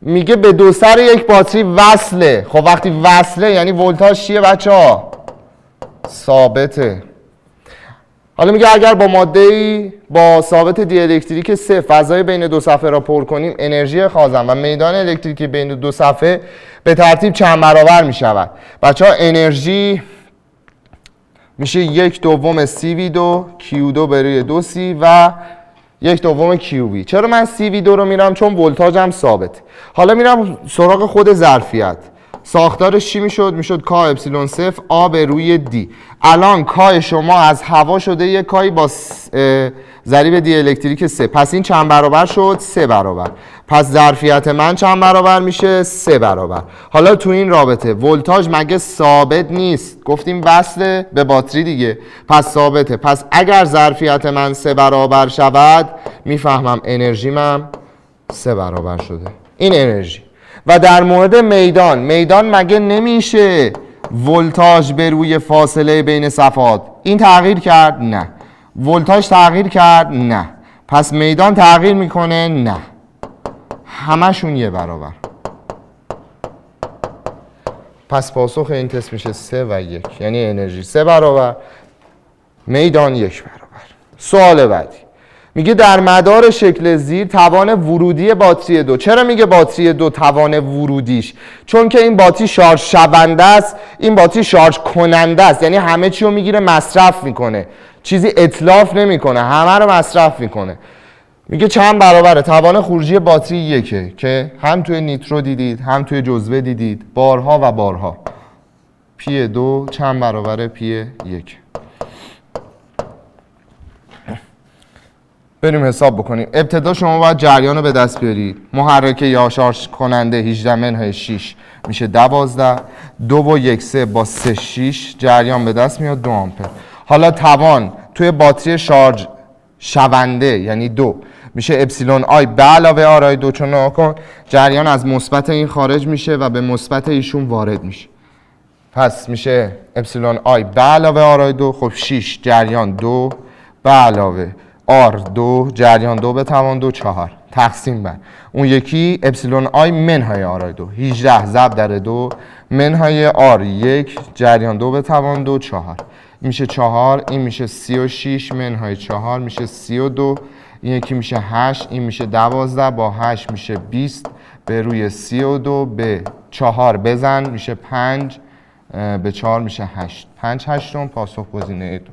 میگه به دو سر یک باتری وصله. خب وقتی وصله یعنی ولتاژ چیه بچه‌ها؟ ثابته. حالا میگه اگر با ماده‌ای با ثابت دی‌الکتریک 3 فضای بین دو صفحه را پر کنیم، انرژی خازن و میدان الکتریکی بین دو صفحه به ترتیب چند برابر میشود؟ بچه‌ها انرژی میشه 1/2 CV2 Q2 به روی 2C و 1/2 QV. چرا من CV2 رو میرم؟ چون ولتاژم ثابت. حالا میرم سراغ خود ظرفیت. ساختارش چی میشد؟ میشد کا اپسیلون 0 آ به روی دی. الان کای شما از هوا شده یک کایی با ضریب دی الکتریک 3. پس این چند برابر شد؟ 3 برابر. پس ظرفیت من چند برابر میشه؟ 3 برابر. حالا تو این رابطه ولتاژ مگه ثابت نیست؟ گفتیم وصله به باتری دیگه، پس ثابته. پس اگر ظرفیت من 3 برابر شود، میفهمم انرژیم 3 برابر شده. این انرژی. و در مورد میدان مگه نمیشه ولتاژ به روی فاصله بین صفحات؟ این تغییر کرد؟ نه. ولتاژ تغییر کرد؟ نه. پس میدان تغییر میکنه؟ نه. همشون یه برابر. پس پاسخ این تست میشه 3 و 1، یعنی انرژی 3 برابر، میدان 1 برابر. سوال بعدی میگه در مدار شکل زیر توان ورودی باتری 2. چرا میگه باتری 2 توان ورودیش؟ چون که این باتری شارژ شونده است، این باتری شارژ کننده است، یعنی همه چی رو میگیره مصرف میکنه، چیزی اتلاف نمیکنه، همه رو مصرف میکنه. میگه چند برابره؟ توان خروجی باتری 1 که هم توی نیترو دیدید، هم توی جزوه دیدید، بارها و بارها. پی 2 چند برابره پی 1؟ بریم حساب بکنیم. ابتدا شما باید جریان رو به دست بیارید. محرک یا شارژ کننده 18 منهای 6 میشه 12. 2 و 1 3 با 3 6 جریان به دست میاد 2 آمپر. حالا توان توی باتری شارژ شونده یعنی 2 میشه اپسیلون آی به علاوه آرای 2، چون ناکن جریان از مثبت این خارج میشه و به مثبت ایشون وارد میشه. پس میشه اپسیلون آی به علاوه آرای 2. خب 6 جریان 2 به علاوه آر 2 جریان 2 به توان 2 4 تقسیم بر اون یکی اپسیلون آی منهای آرای 2 18 ضرب در 2 منهای آر 1 جریان 2 به توان 2 4 این میشه 4. این میشه 36 منهای 4 میشه 32. این یکی میشه 8. این میشه 12 با 8 میشه 20 به روی 32 به 4 بزن میشه 5 به 4 میشه 8. 5 هشتم پاسخ گزینه 2.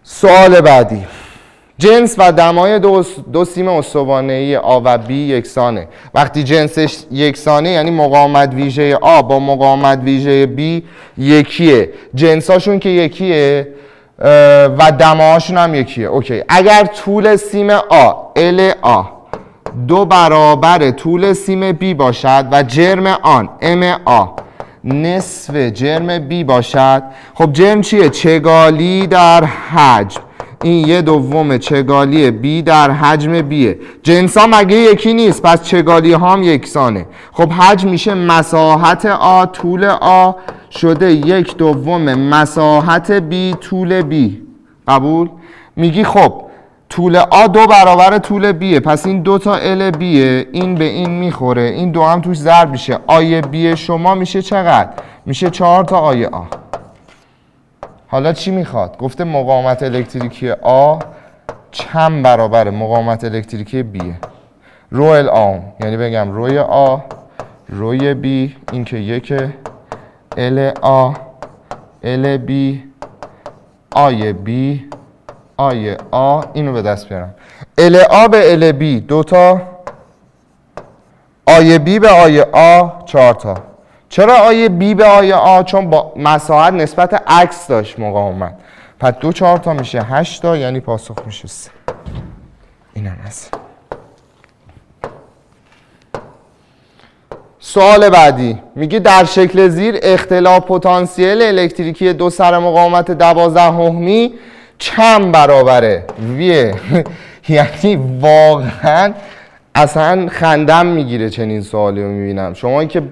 سوال بعدی. جنس و دمای دو سیم استوانه‌ای آ و بی یکسانه. وقتی جنسش یکسانه یعنی مقاومت ویژه آ با مقاومت ویژه بی یکیه. جنساشون که یکیه و دماهاشون هم یکیه. اوکی. اگر طول سیم آ ال آ 2 برابر طول سیم بی باشد و جرم آن ام آ نصف جرم بی باشد. خب جرم چیه؟ چگالی در حجم. این 1/2 چگالی بی در حجم بیه. جنس ها مگه یکی نیست؟ پس چگالی ها هم یکسانه. خب حجم میشه مساحت آ طول آ شده 1/2 مساحت بی طول بی. قبول؟ میگی خب طول آ 2 برابر طول بیه، پس این 2 تا ال بیه، این به این میخوره، این 2 هم توش ضرب میشه. آی بی شما میشه چقدر؟ میشه 4 تا آی آ. حالا چی میخواد؟ گفته مقاومت الکتریکی آ چند برابر مقاومت الکتریکی بیه. رو ال آ، یعنی بگم روی آ روی بی، این که یکه، ال آ ال بی آی بی آی آ، اینو به دست بیارم. ال آ به ال بی 2 تا، آی بی به آی آ 4 تا. چرا آی بی به آی آ؟ چون با مساحت نسبت عکس داشت مقاومت. پس 2 4 تا میشه 8 تا، یعنی پاسخ میشه 3. اینم هست. سوال بعدی میگه در شکل زیر اختلاف پتانسیل الکتریکی دو سر مقاومت 12 اوهمی چند برابره؟ ویه. یعنی واقعا اصلا خندم میگیره چنین سوالی رو میبینم. شما که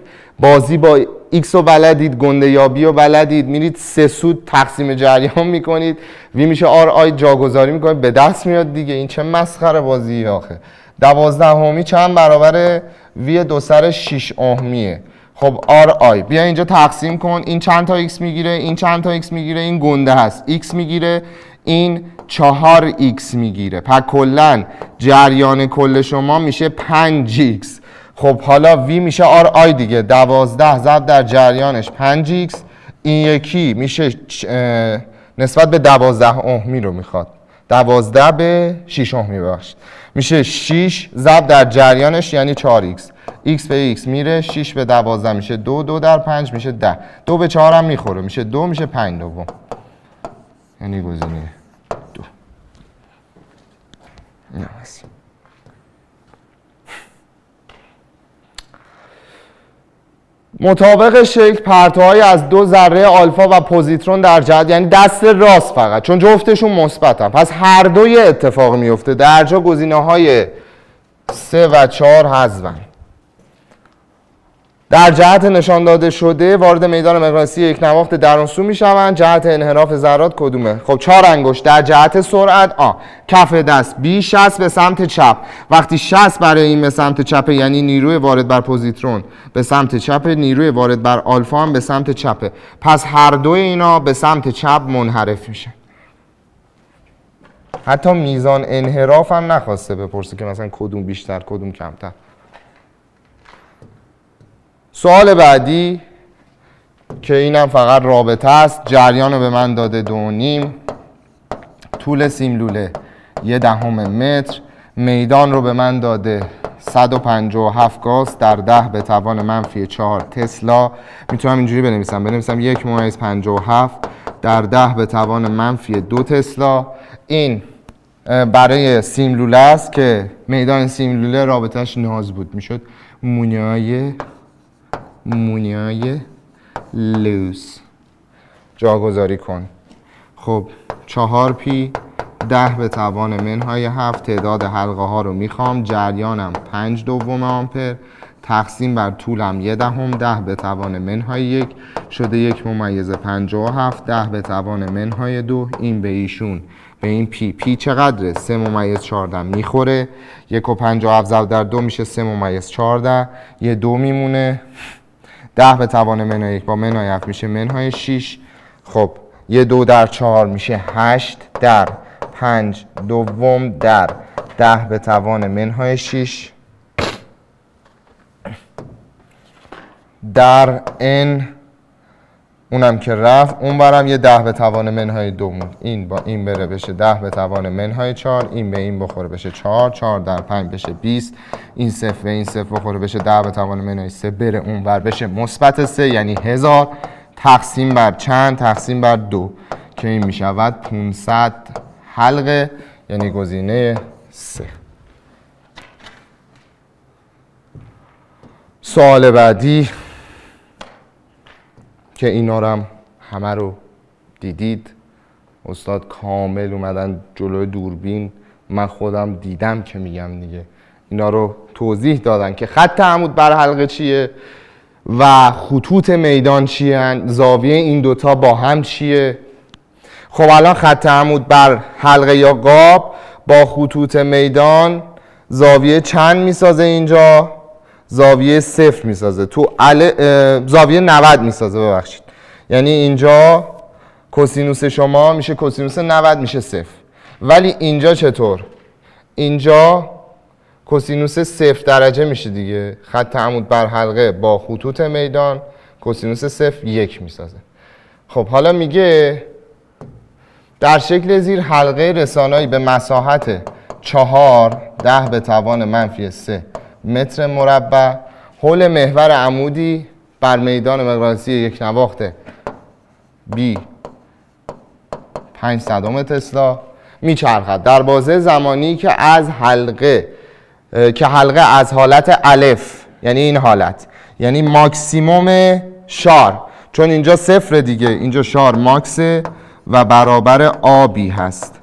بازی با ایکس رو بلدید، گنده یابی رو بلدید، میرید 3 سود تقسیم جریان میکنید، وی میشه آر آی جاگذاری میکنید، به دست میاد دیگه. این چه مسخره بازی آخه. 12 اوهمی چند برابر وی 2 سر 6 اوهمیه. خب آر آی بیا اینجا تقسیم کن. این چند تا ایکس میگیره، این چند تا ایکس میگیره، این گنده هست ایکس میگیره، این 4 ایکس میگیره. پس کلا جریان کل شما میشه 5 ایکس. خب حالا وی میشه آر آی دیگه، 12 ضرب در جریانش 5 ایکس. این یکی میشه نسبت به 12 اوهمی رو میخواد، 12 به 6 اوهمی ببخشید، میشه 6 ضرب در جریانش یعنی 4 ایکس. ایکس به ایکس میره، 6 به 12 میشه 2، 2 در 5 میشه 10، 2 به 4 هم میخوره میشه 2، میشه 5 دوم، یعنی گزینه 2. این هست. مطابق شکل پرتوهای از 2 ذره آلفا و پوزیترون در جهت، یعنی دست راست فقط چون جفتشون مثبتن، پس هر دو یه اتفاق میفته. در جا گزینه‌های 3 و 4 حذفن. در جهت نشان داده شده وارد میدان مغناطیسی یک نواخت درونسو میشوند. جهت انحراف ذرات کدومه؟ خب 4 انگشت. در جهت سرعت کف دست بی 60 به سمت چپ. وقتی 60 برای این به سمت چپ یعنی نیروی وارد بر پوزیترون به سمت چپ، نیروی وارد بر آلفا هم به سمت چپه. پس هر دو اینا به سمت چپ منحرف میشن. حتی میزان انحراف هم نخواسته بپرسه که مثلا کدوم بیشتر کدوم کمتر. سوال بعدی که اینم فقط رابطه است. جریان رو به من داده 2.5، طول سیم لوله 0.1 متر، میدان رو به من داده 157 گاس در 10 به توان -4 تسلا. میتونم اینجوری بنویسم 1 × 57 در 10 به توان منفی 2 تسلا. این برای سیم لوله است که میدان سیم لوله رابطش ناز بود، میشد مونیای لوس. جاگذاری کن. خب 4 پی 10 به توان منهای 7 تعداد حلقه ها رو میخوام. جریانم 5 دوم آمپر تقسیم بر طولم 1/10 10 به توان منهای 1 شده 1/57 10 به توان منهای 2. این به ایشون به این پی چقدره؟ 3/14 میخوره. 1.57 ضرب در 2 میشه 3/14. یه 2 میمونه. 10 به توان منهای 1 با منهای 7 میشه منهای 6. خب یه 2 در 4 میشه 8 در 5 دوم در 10 به توان منهای 6 در n، اونم که رفت. اون برم یه 10 به توان منهای 2 موند. این با این بره بشه 10 به توان منهای 4. این به این بخوره بشه 4. 4 در 5 بشه 20. این صفر به این صفر بخوره بشه 10 به توان منهای 3 بره اون بر بشه مثبت 3 یعنی 1000 تقسیم بر چند؟ تقسیم بر 2 که این میشود 500 حلقه، یعنی گزینه 3. سوال بعدی که اینا رو هم همه رو دیدید، استاد کامل اومدن جلوی دوربین، من خودم دیدم که میگم دیگه، اینا رو توضیح دادن که خط عمود بر حلقه چیه و خطوط میدان چیه، زاویه این دوتا با هم چیه. خب الان خط عمود بر حلقه یا قاب با خطوط میدان زاویه چند میسازه؟ اینجا زاویه 0 میسازه، تو زاویه 90 میسازه ببخشید. یعنی اینجا کوسینوس شما میشه کوسینوس 90 میشه 0. ولی اینجا چطور؟ اینجا کوسینوس 0 درجه میشه دیگه. خط عمود بر حلقه با خطوط میدان کوسینوس 0 1 میسازه. خب حالا میگه در شکل زیر حلقه رسانایی به مساحت 4 10 به توان منفی 3 متر مربع حول محور عمودی بر میدان مغناطیسی یک نواخت B 500 تسلا میچرخد در بازه زمانی که حلقه از حالت الف، یعنی این حالت، یعنی ماکسیموم شار، چون اینجا 0 دیگه، اینجا شار ماکسه و برابر آبی هست.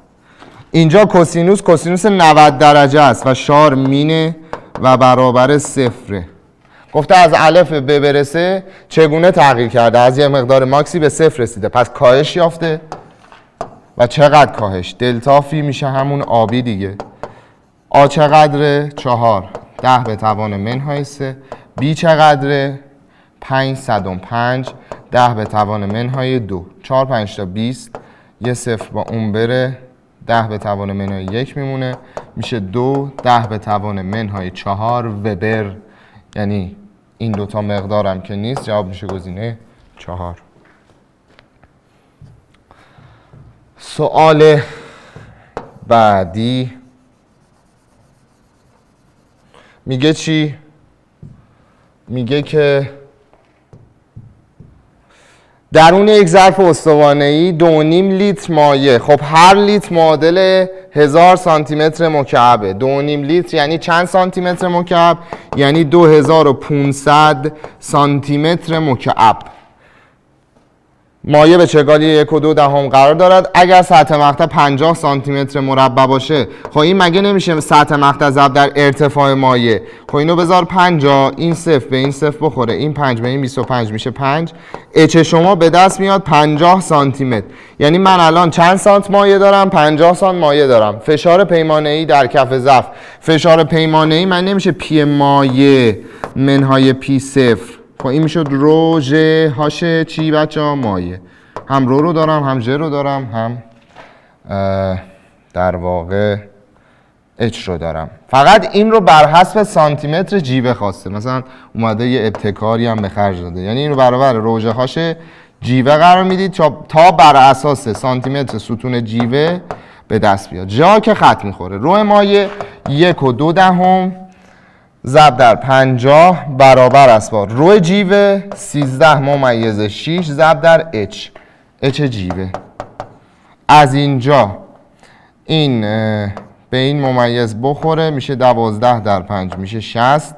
اینجا کوسینوس 90 درجه است و شار مینه و برابر 0. گفته از الف به برسه چگونه تغییر کرده؟ از یه مقدار ماکسی به 0 رسیده، پس کاهش یافته. و چقدر کاهش؟ دلتا فی میشه همون آبی دیگه. آ چقدره؟ 4 10 به توان منهای 3. بی چقدره؟ 505 10 به توان منهای 2. 4 5 تا 20 یه 0 با اون بره 10 به توان منهای 1 میمونه، میشه 2 10 به توان منهای 4 وبر. یعنی این دوتا مقدارم که نیست، جواب میشه گزینه 4. سوال بعدی میگه چی؟ میگه که درون یک ظرف استوانه‌ای 2.5 لیتر مایع. خب هر لیتر معادل 1000 سانتی متر مکعبه. 2.5 لیتر یعنی چند سانتی متر مکعب؟ یعنی 2500 سانتی متر مکعب. مایع به چگالی 1.2 قرار دارد. اگر سطح مقطع 50 سانتی متر مربع باشه، خب این مگه نمیشه سطح مقطع ضرب در ارتفاع مایع؟ خب اینو بذار 50، این 0 به این 0 بخوره، این 5 به این 25 میشه 5. اچ شما به دست میاد 50 سانتی متر. یعنی من الان چند سانت مایع دارم؟ 50 سانت مایع دارم. فشار پیمانه‌ای در کف ظرف، فشار پیمانه‌ای من نمیشه پی مایع منهای پی 0. خب این میشد رو ژ هاش چی بچه‌ها؟ مایع. هم رو دارم، هم ژ رو دارم، هم در واقع اچ رو دارم. فقط این رو بر حسب سانتی متر جیوه خواسته، مثلا اومده یه ابتکاری هم به خرج داده. یعنی این رو برابر رو ژ هاش جیوه قرار میدید تا بر اساس سانتی متر ستون جیوه به دست بیاد. جا که خط میخوره. رو مایع 1.2 ضرب در 50 برابر است با رو جیوه 13 ممیز 6 ضرب در اچ. اچ جیوه. از اینجا این به این ممیز بخوره میشه 12 در 5 میشه 60.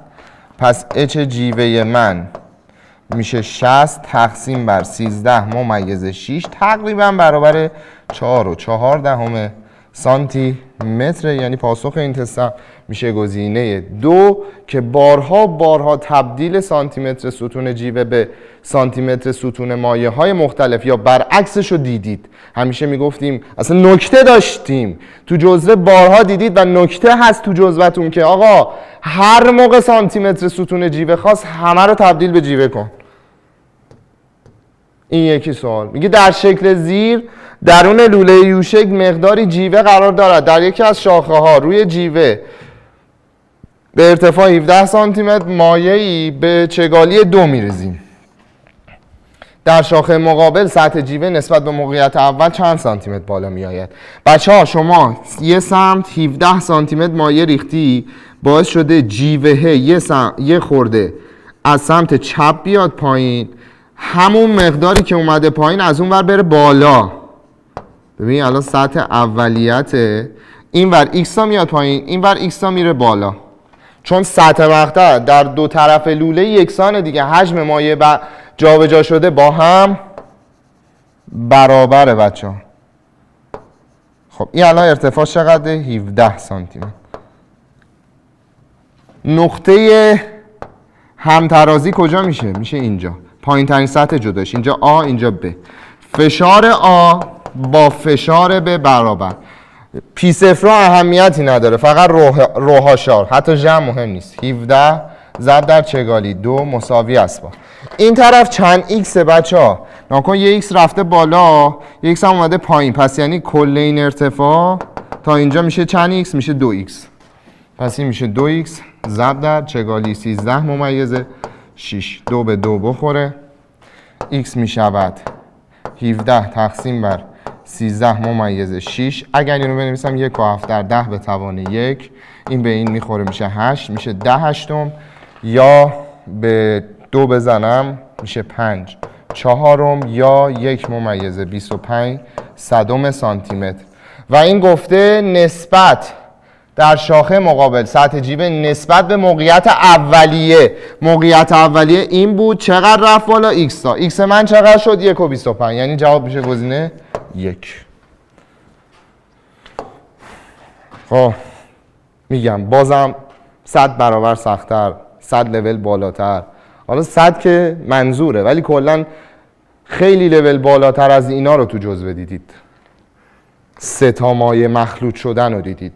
پس اچ جیوه من میشه 60 تقسیم بر 13 ممیز 6 تقریبا برابر 4.4 سانتی متر. یعنی پاسخ این تست میشه گزینه 2 که بارها تبدیل سانتی متر ستون جیوه به سانتی متر ستون مایه های مختلف یا برعکسش رو دیدید. همیشه میگفتیم اصلا نکته داشتیم تو جزوه، بارها دیدید و نکته هست تو جزوهتون که آقا هر موقع سانتی متر ستون جیوه خواست همه رو تبدیل به جیوه کن. این یکی سوال میگه در شکل زیر درون لوله یوشک مقداری جیوه قرار دارد. در یکی از شاخه ها روی جیوه به ارتفاع 17 سانتی متر مایعی به چگالی 2 میریزیم. در شاخه مقابل سطح جیوه نسبت به موقعیت اول چند سانتی متر بالا می آید؟ بچه ها شما یه سمت 17 سانتی متر مایع ریختی، باعث شده جیوه یه خورده از سمت چپ بیاد پایین، همون مقداری که اومده پایین از اون ور بره بالا. ببین الان سطح اولیته، این ور ایکس ها میاد پایین، این ور ایکس ها میره بالا. چون سطح مقطع در دو طرف لوله یکسانه دیگه، حجم مایع جابجا شده با هم برابره بچه ها. خب این الان ارتفاع چقدره؟ 17 سانتی متر. نقطه همترازی کجا میشه؟ میشه اینجا، پایین ترین سطح جداش، اینجا آ اینجا ب. فشار آ با فشار ب برابر. پی صفر اهمیتی نداره، فقط روهاشار، حتی جمع مهم نیست. 17 ضرب در چگالی 2 مساوی است با این طرف چند ایکسه بچه ها؟ ناکن یه ایکس رفته بالا، یه ایکس هم اومده پایین، پس یعنی کل این ارتفاع تا اینجا میشه چند ایکس؟ میشه 2 ایکس. پس این میشه 2 ایکس ضرب در چگالی 13 ممیز 6. 2 به 2 بخوره، ایکس میشود 17 تقسیم بر 13 ممیز 6. اگر اینو بنویسم 1 و 7 در 10 به توان 1، این به این میخوره میشه 8، میشه 10 هشتم. یا به 2 بزنم میشه 5 چهارم یا 1 ممیز 25 صدم سانتی متر. و این گفته نسبت در شاخه مقابل سطح جیوه نسبت به موقعیت اولیه. موقعیت اولیه این بود، چقدر رفت بالا؟ ایکس تا. ایکس من چقدر شد؟ 1 و 25. یعنی جواب میشه گزینه 1. خب میگم بازم 100 برابر سخت‌تر، 100 لول بالاتر. حالا 100 که منظوره، ولی کلا خیلی لول بالاتر از اینا رو تو جزوه دیدید. 3 تا مایع مخلوط شدن رو دیدید.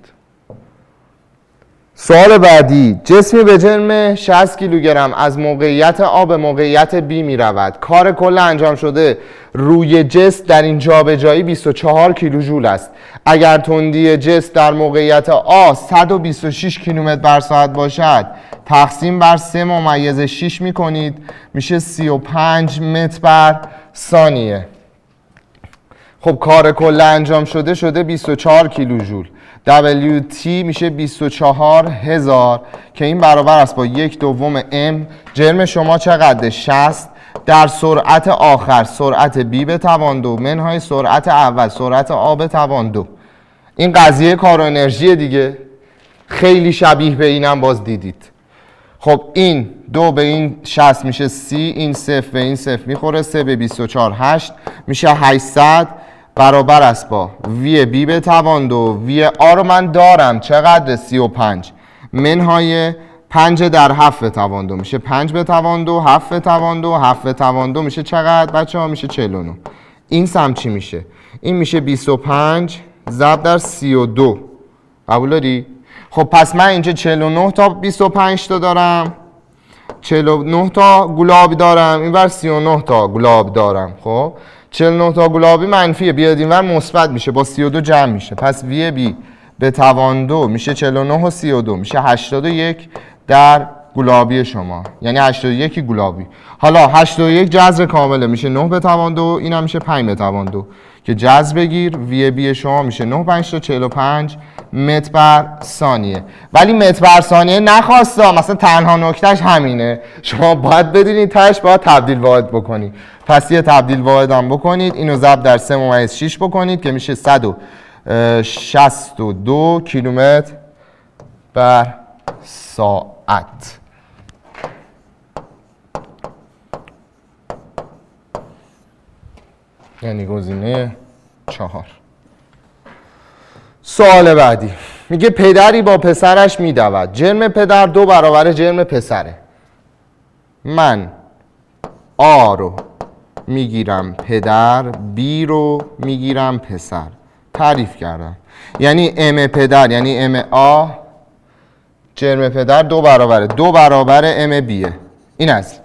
سوال بعدی، جسمی به جرم 60 کیلوگرم از موقعیت آ به موقعیت بی می رود. کار کل انجام شده روی جسم در این جابجایی 24 کیلوژول است. اگر تندی جسم در موقعیت آ 126 کیلومتر بر ساعت باشد، تقسیم بر 3 ممیز 6 می کنید، میشه 35 متر بر ثانیه. خب کار کل انجام شده 24 کیلوژول. WT میشه 24,000 که این برابر است با 1/2 M. جرم شما چقدر؟ 60 در سرعت آخر، سرعت B به توان 2 منهای سرعت اول، سرعت A به توان 2. این قضیه کار و انرژی دیگه، خیلی شبیه به اینم باز دیدید. خب این 2 به این 60 میشه 30، این 0 به این 0 میخوره، 3 به 24 8 میشه 800 برابر است با وی بی به توان 2. وی آ رو من دارم چقدر؟ 35 منهای 5 در 7 به توان 2 میشه 5 به توان 2 7 به توان 2 7 به توان 2 میشه چقدر بچه ها؟ میشه 49. این سم چی میشه؟ این میشه 25 ضرب در 32. قبول داری؟ خب پس من اینجا 49 تا 25 تا دارم، 49 تا گلاب دارم، اینور 39 تا گلاب دارم. خب 49 تا گلابی منفیه، بیاد اینور مثبت میشه، با 32 جمع میشه. پس وی بی به توان 2 میشه 49 و 32 میشه 81 در گلابی شما، یعنی 81 گلابی. حالا 81 جذر کامله میشه 9 به توان 2، این هم میشه 5 به توان 2 که جذر بگیر. وی بی شما میشه 9 5 تا 45 متر بر ثانیه. ولی متر بر ثانیه نخواسته، مثلا تنها نکتهش همینه، شما باید بدونید تاش باید تبدیل واحد بکنید. پس یه تبدیل واحد هم بکنید، اینو ضرب در 3.6 بکنید که میشه 162 کیلومتر بر ساعت. یعنی گزینه 4. سوال بعدی میگه پدری با پسرش میدود، جرم پدر 2 برابر جرم پسره. من آ رو میگیرم پدر، بی رو میگیرم پسر. تعریف کردم یعنی ام پدر یعنی ام آ، جرم پدر 2 برابر ام بیه. این است.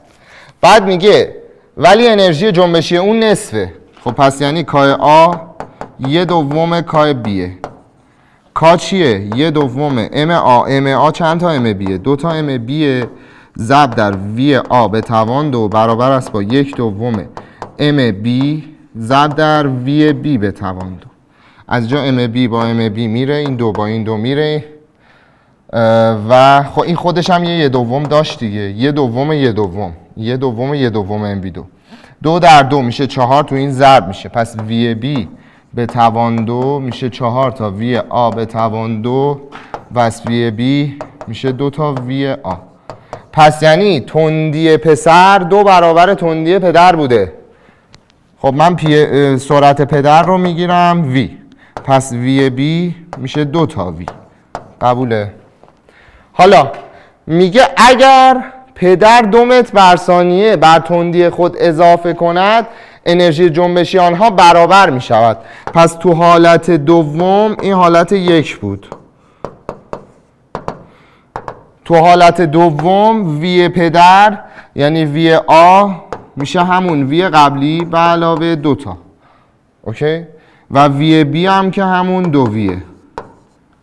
بعد میگه ولی انرژی جنبشی اون نصفه. خب پس یعنی کای آ 1/2 کای بیه. کا چیه؟ 1/2 ام آ. ام آ چند تا ام بیه؟ 2 تا ام بیه ضرب در وی آ به توان 2 برابر است با 1/2 ام بی ضرب در وی بی به توان 2. از جا ام بی با ام بی میره، این 2 با این 2 میره و خب این خودش هم یه 1/2 داشت دیگه. 1/2 ام بی 2. 2 در 2 میشه 4 تو این ضرب میشه. پس وی بی به توان 2 میشه 4 تا وی آ به توان 2 و از وی بی میشه 2 تا وی آ. پس یعنی تندی پسر 2 برابر تندی پدر بوده. خب من سرعت پدر رو میگیرم وی، پس وی بی میشه 2 تا وی. قبوله؟ حالا میگه اگر پدر 2 متر بر ثانیه بر تندی خود اضافه کند، انرژی جنبشی آنها برابر می شود. پس تو حالت دوم این حالت 1 بود. تو حالت دوم وی پدر یعنی وی آ میشه همون وی قبلی به علاوه 2 تا. اوکی؟ و وی بی هم که همون 2 ویه.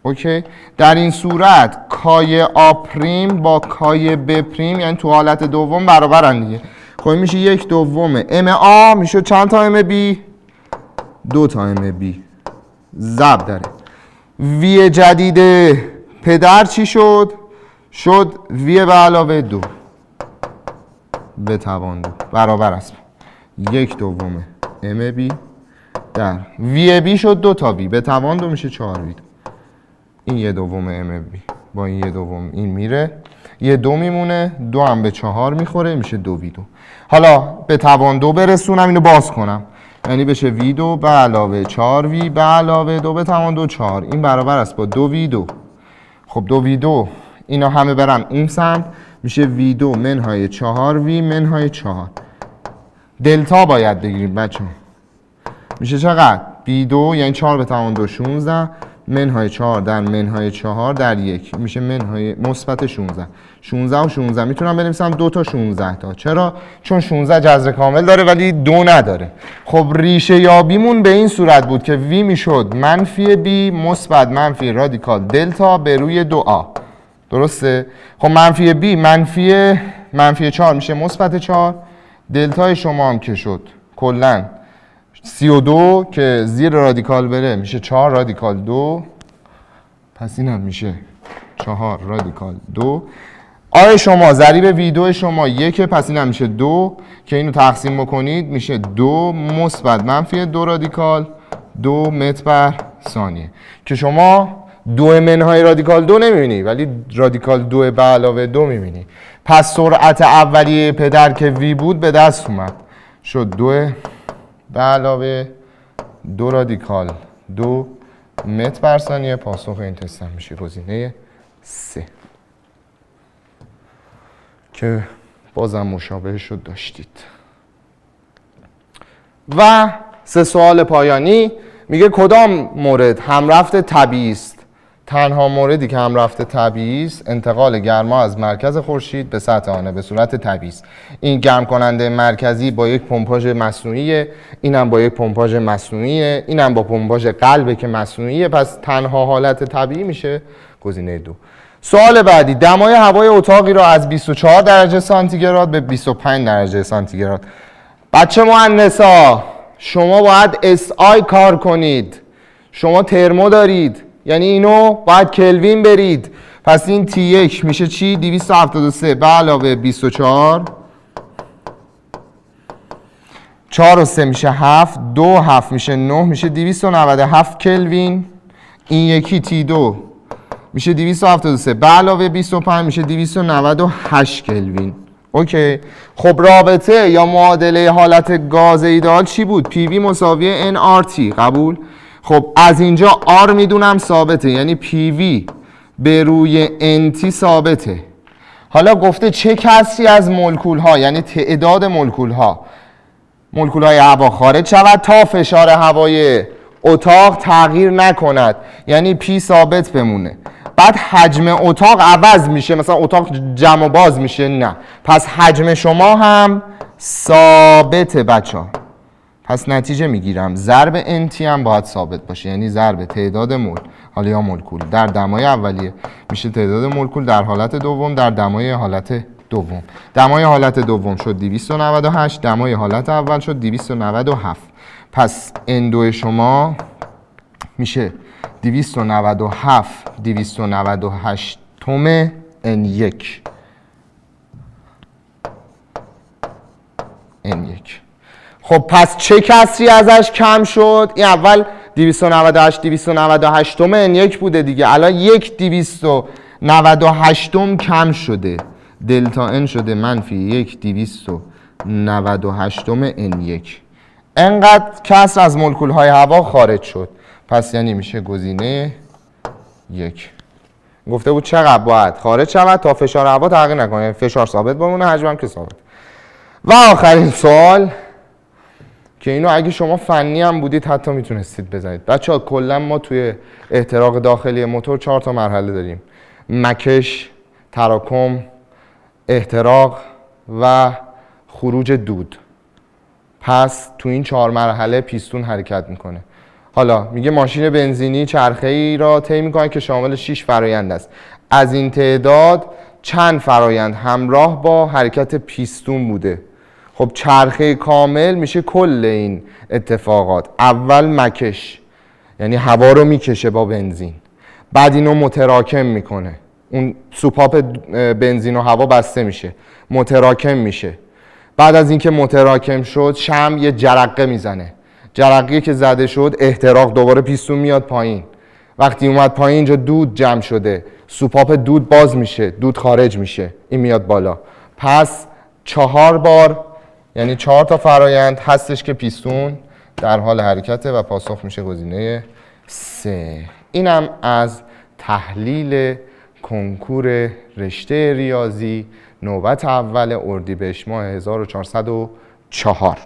اوکی؟ در این صورت کای آ پریم با کای ب پریم یعنی تو حالت دوم برابرن دیگه. خب میشه 1/2 ام آ میشه چند تا ام بی؟ 2 تا ام بی ضرب داره وی جدید پدر چی شد؟ شد وی به علاوه 2 به توان 2 برابر است 1/2 ام بی در وی بی شد 2 تا وی به توان 2 میشه 4 وی. این 1/2 ام بی با این 1/2 این میره، یه 2 میمونه، 2 هم به 4 میخوره میشه 2 وی 2. حالا به توان 2 برسونم اینو باز کنم، یعنی بشه وی 2 به علاوه 4 وی به علاوه 2 به توان 2 4. این برابر است با 2 وی 2. خب 2 وی 2 اینا همه برن اون سمت میشه وی 2 منهای 4 وی منهای 4. دلتا باید بگیریم بچه ها. میشه چقدر؟ بی 2 یعنی 4 به توان 2 16 منهای 4 در منهای 4 در 1 میشه منهای مثبت 16. 16 و 16 میتونم بنویسم 2 تا 16 تا. چرا؟ چون 16 جذر کامل داره ولی 2 نداره. خب ریشه یابیمون به این صورت بود که وی میشد منفی بی مثبت منفی رادیکال دلتا به روی 2 آ. درسته؟ خب منفی بی منفی 4 میشه مثبت 4. دلتای شما هم که شد کلا 32 که زیر رادیکال بره میشه 4 رادیکال 2. پس این هم میشه 4 رادیکال 2. آی شما ضریب وی 2 شما 1، پس این هم میشه 2 که اینو تقسیم بکنید میشه 2 مثبت منفی 2 رادیکال 2 متر بر ثانیه که شما 2 منهای رادیکال 2 نمیبینی ولی رادیکال 2 به علاوه 2 میبینی. پس سرعت اولیه پدر که وی بود به دست اومد، شد 2 به علاوه 2 رادیکال 2 متر بر ثانیه. پاسخ این تست هم میشه گزینه 3 که بازم مشابه شد داشتید. و 3 سوال پایانی میگه کدام مورد همرفت طبیعی است؟ تنها موردی که همرفت طبیعی است انتقال گرما از مرکز خورشید به سطح آن به صورت طبیعی است. این گرم کننده مرکزی با یک پمپاژ مصنوعیه، اینم با یک پمپاژ مصنوعیه، اینم با پمپاژ قلبه که مصنوعیه. پس تنها حالت طبیعی میشه گزینه 2. سوال بعدی، دمای هوای اتاقی را از 24 درجه سانتیگراد به 25 درجه سانتیگراد. بچه مهندسا شما باید SI کار کنید، شما ترمو دارید، یعنی اینو باید کلوین برید. پس این T1 میشه چی؟ 273 به علاوه 24، 4 و 3 میشه 7، 2 7 میشه 9، میشه 297 کلوین. این یکی T2 میشه 273 به علاوه 25 میشه 298 کلوین. اوکی. خب رابطه یا معادله حالت گاز ایدئال چی بود؟ PV مساوی nRT. قبول؟ خب از اینجا R میدونم ثابته، یعنی PV به روی NT ثابته. حالا گفته چه کسری از مولکول ها، یعنی تعداد مولکول ها، مولکول های هوا خارج شود تا فشار هوای اتاق تغییر نکند، یعنی P ثابت بمونه. بعد حجم اتاق عوض میشه، مثلا اتاق جمع و باز میشه، نه. پس حجم شما هم ثابته بچه ها. پس نتیجه میگیرم ضرب NT هم باید ثابت باشه، یعنی ضرب تعداد مول، حالا یا مولکول در دمای اولیه میشه تعداد مولکول در حالت دوم در دمای حالت دوم. دمای حالت دوم شد 298، دمای حالت اول شد 297. پس N2 شما میشه 297 298 تومه N1. خب پس چه کسری ازش کم شد؟ این اول 298 تومه N1 بوده دیگه، الان 298 کم شده، دلتا N شده منفی 298 N1. انقدر کسر از مولکول های هوا خارج شد. پس یعنی میشه گزینه 1. گفته بود چقدر باید خارج شود تا فشار هوا تغییر نکنه، فشار ثابت بمونه، حجم هم که ثابت. و آخرین سوال که اینو اگه شما فنی هم بودید حتی میتونستید بزنید. بچه‌ها کلا ما توی احتراق داخلی موتور 4 تا مرحله داریم: مکش، تراکم، احتراق و خروج دود. پس تو این 4 مرحله پیستون حرکت میکنه. حالا میگه ماشین بنزینی چرخه‌ای را طی میکنه که شامل 6 فرایند است. از این تعداد چند فرایند همراه با حرکت پیستون بوده؟ خب چرخه کامل میشه کل این اتفاقات. اول مکش، یعنی هوا رو میکشه با بنزین، بعد اینو متراکم میکنه، اون سوپاپ بنزین و هوا بسته میشه، متراکم میشه. بعد از اینکه متراکم شد شمع یه جرقه میزنه، جرقه‌ای که زده شد احتراق، دوباره پیستون میاد پایین. وقتی اومد پایین اینجا دود جمع شده، سوپاپ دود باز میشه، دود خارج میشه، این میاد بالا. پس 4 بار، یعنی 4 تا فرایند هستش که پیستون در حال حرکته و پاسخ میشه گزینه 3. اینم از تحلیل کنکور رشته ریاضی نوبت اول اردیبهشت ماه 1404.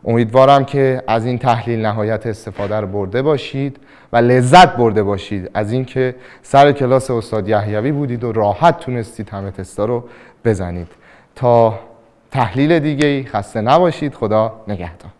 امیدوارم که از این تحلیل نهایت استفاده رو برده باشید و لذت برده باشید از اینکه سر کلاس استاد یحیوی بودید و راحت تونستید همه تستا رو بزنید. تا تحلیل دیگه‌ای خسته نباشید. خدا نگهدار.